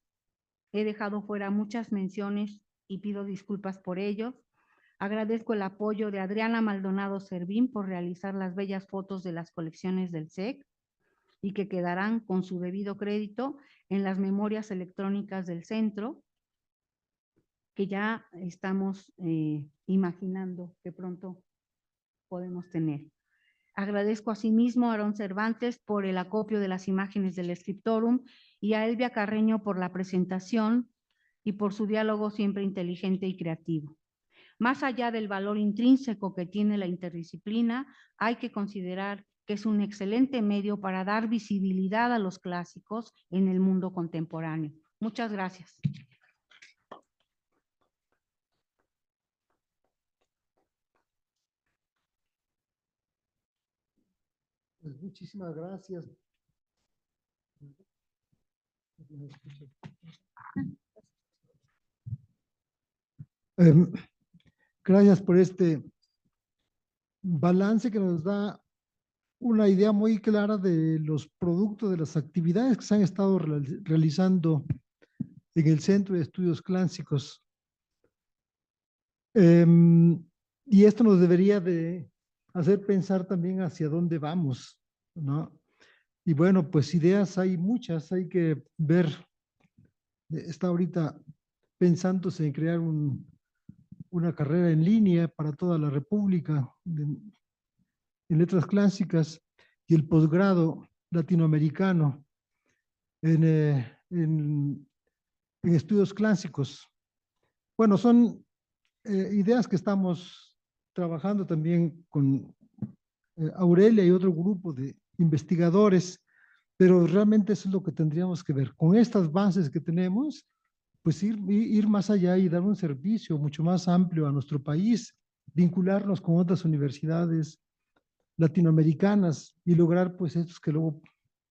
He dejado fuera muchas menciones y pido disculpas por ello. Agradezco el apoyo de Adriana Maldonado Servín por realizar las bellas fotos de las colecciones del SEC y que quedarán con su debido crédito en las memorias electrónicas del centro, que ya estamos imaginando que pronto podemos tener. Agradezco asimismo a Aarón Cervantes por el acopio de las imágenes del Scriptorum y a Elvia Carreño por la presentación y por su diálogo siempre inteligente y creativo. Más allá del valor intrínseco que tiene la interdisciplina, hay que considerar que es un excelente medio para dar visibilidad a los clásicos en el mundo contemporáneo. Muchas gracias. Pues muchísimas gracias. Gracias por este balance que nos da una idea muy clara de los productos, de las actividades que se han estado realizando en el Centro de Estudios Clásicos. Y esto nos debería de hacer pensar también hacia dónde vamos, ¿no? Y bueno, pues ideas hay muchas, hay que ver. Está ahorita pensándose en crear una carrera en línea para toda la República en letras clásicas y el posgrado latinoamericano en estudios clásicos. Bueno, son ideas que estamos trabajando también con Aurelia y otro grupo de investigadores, pero realmente eso es lo que tendríamos que ver. Con estas bases que tenemos, pues ir más allá y dar un servicio mucho más amplio a nuestro país, vincularnos con otras universidades latinoamericanas y lograr pues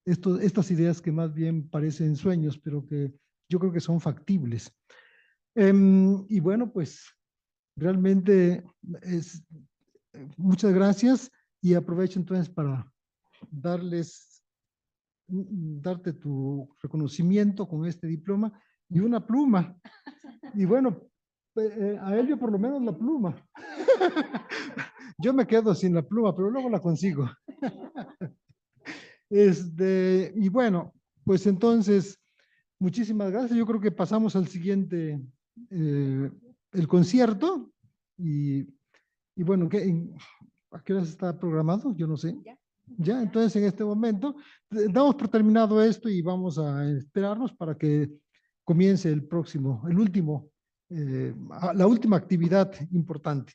estas ideas que más bien parecen sueños, pero que yo creo que son factibles. Y bueno, pues realmente muchas gracias y aprovecho entonces para darte tu reconocimiento con este diploma y una pluma. Y bueno, a Elvio por lo menos la pluma. Yo me quedo sin la pluma, pero luego la consigo. Y bueno, pues entonces, muchísimas gracias. Yo creo que pasamos al siguiente, el concierto. Y bueno, ¿a qué hora está programado? Yo no sé. Ya, entonces en este momento damos por terminado esto y vamos a esperarnos para que comience la última actividad importante.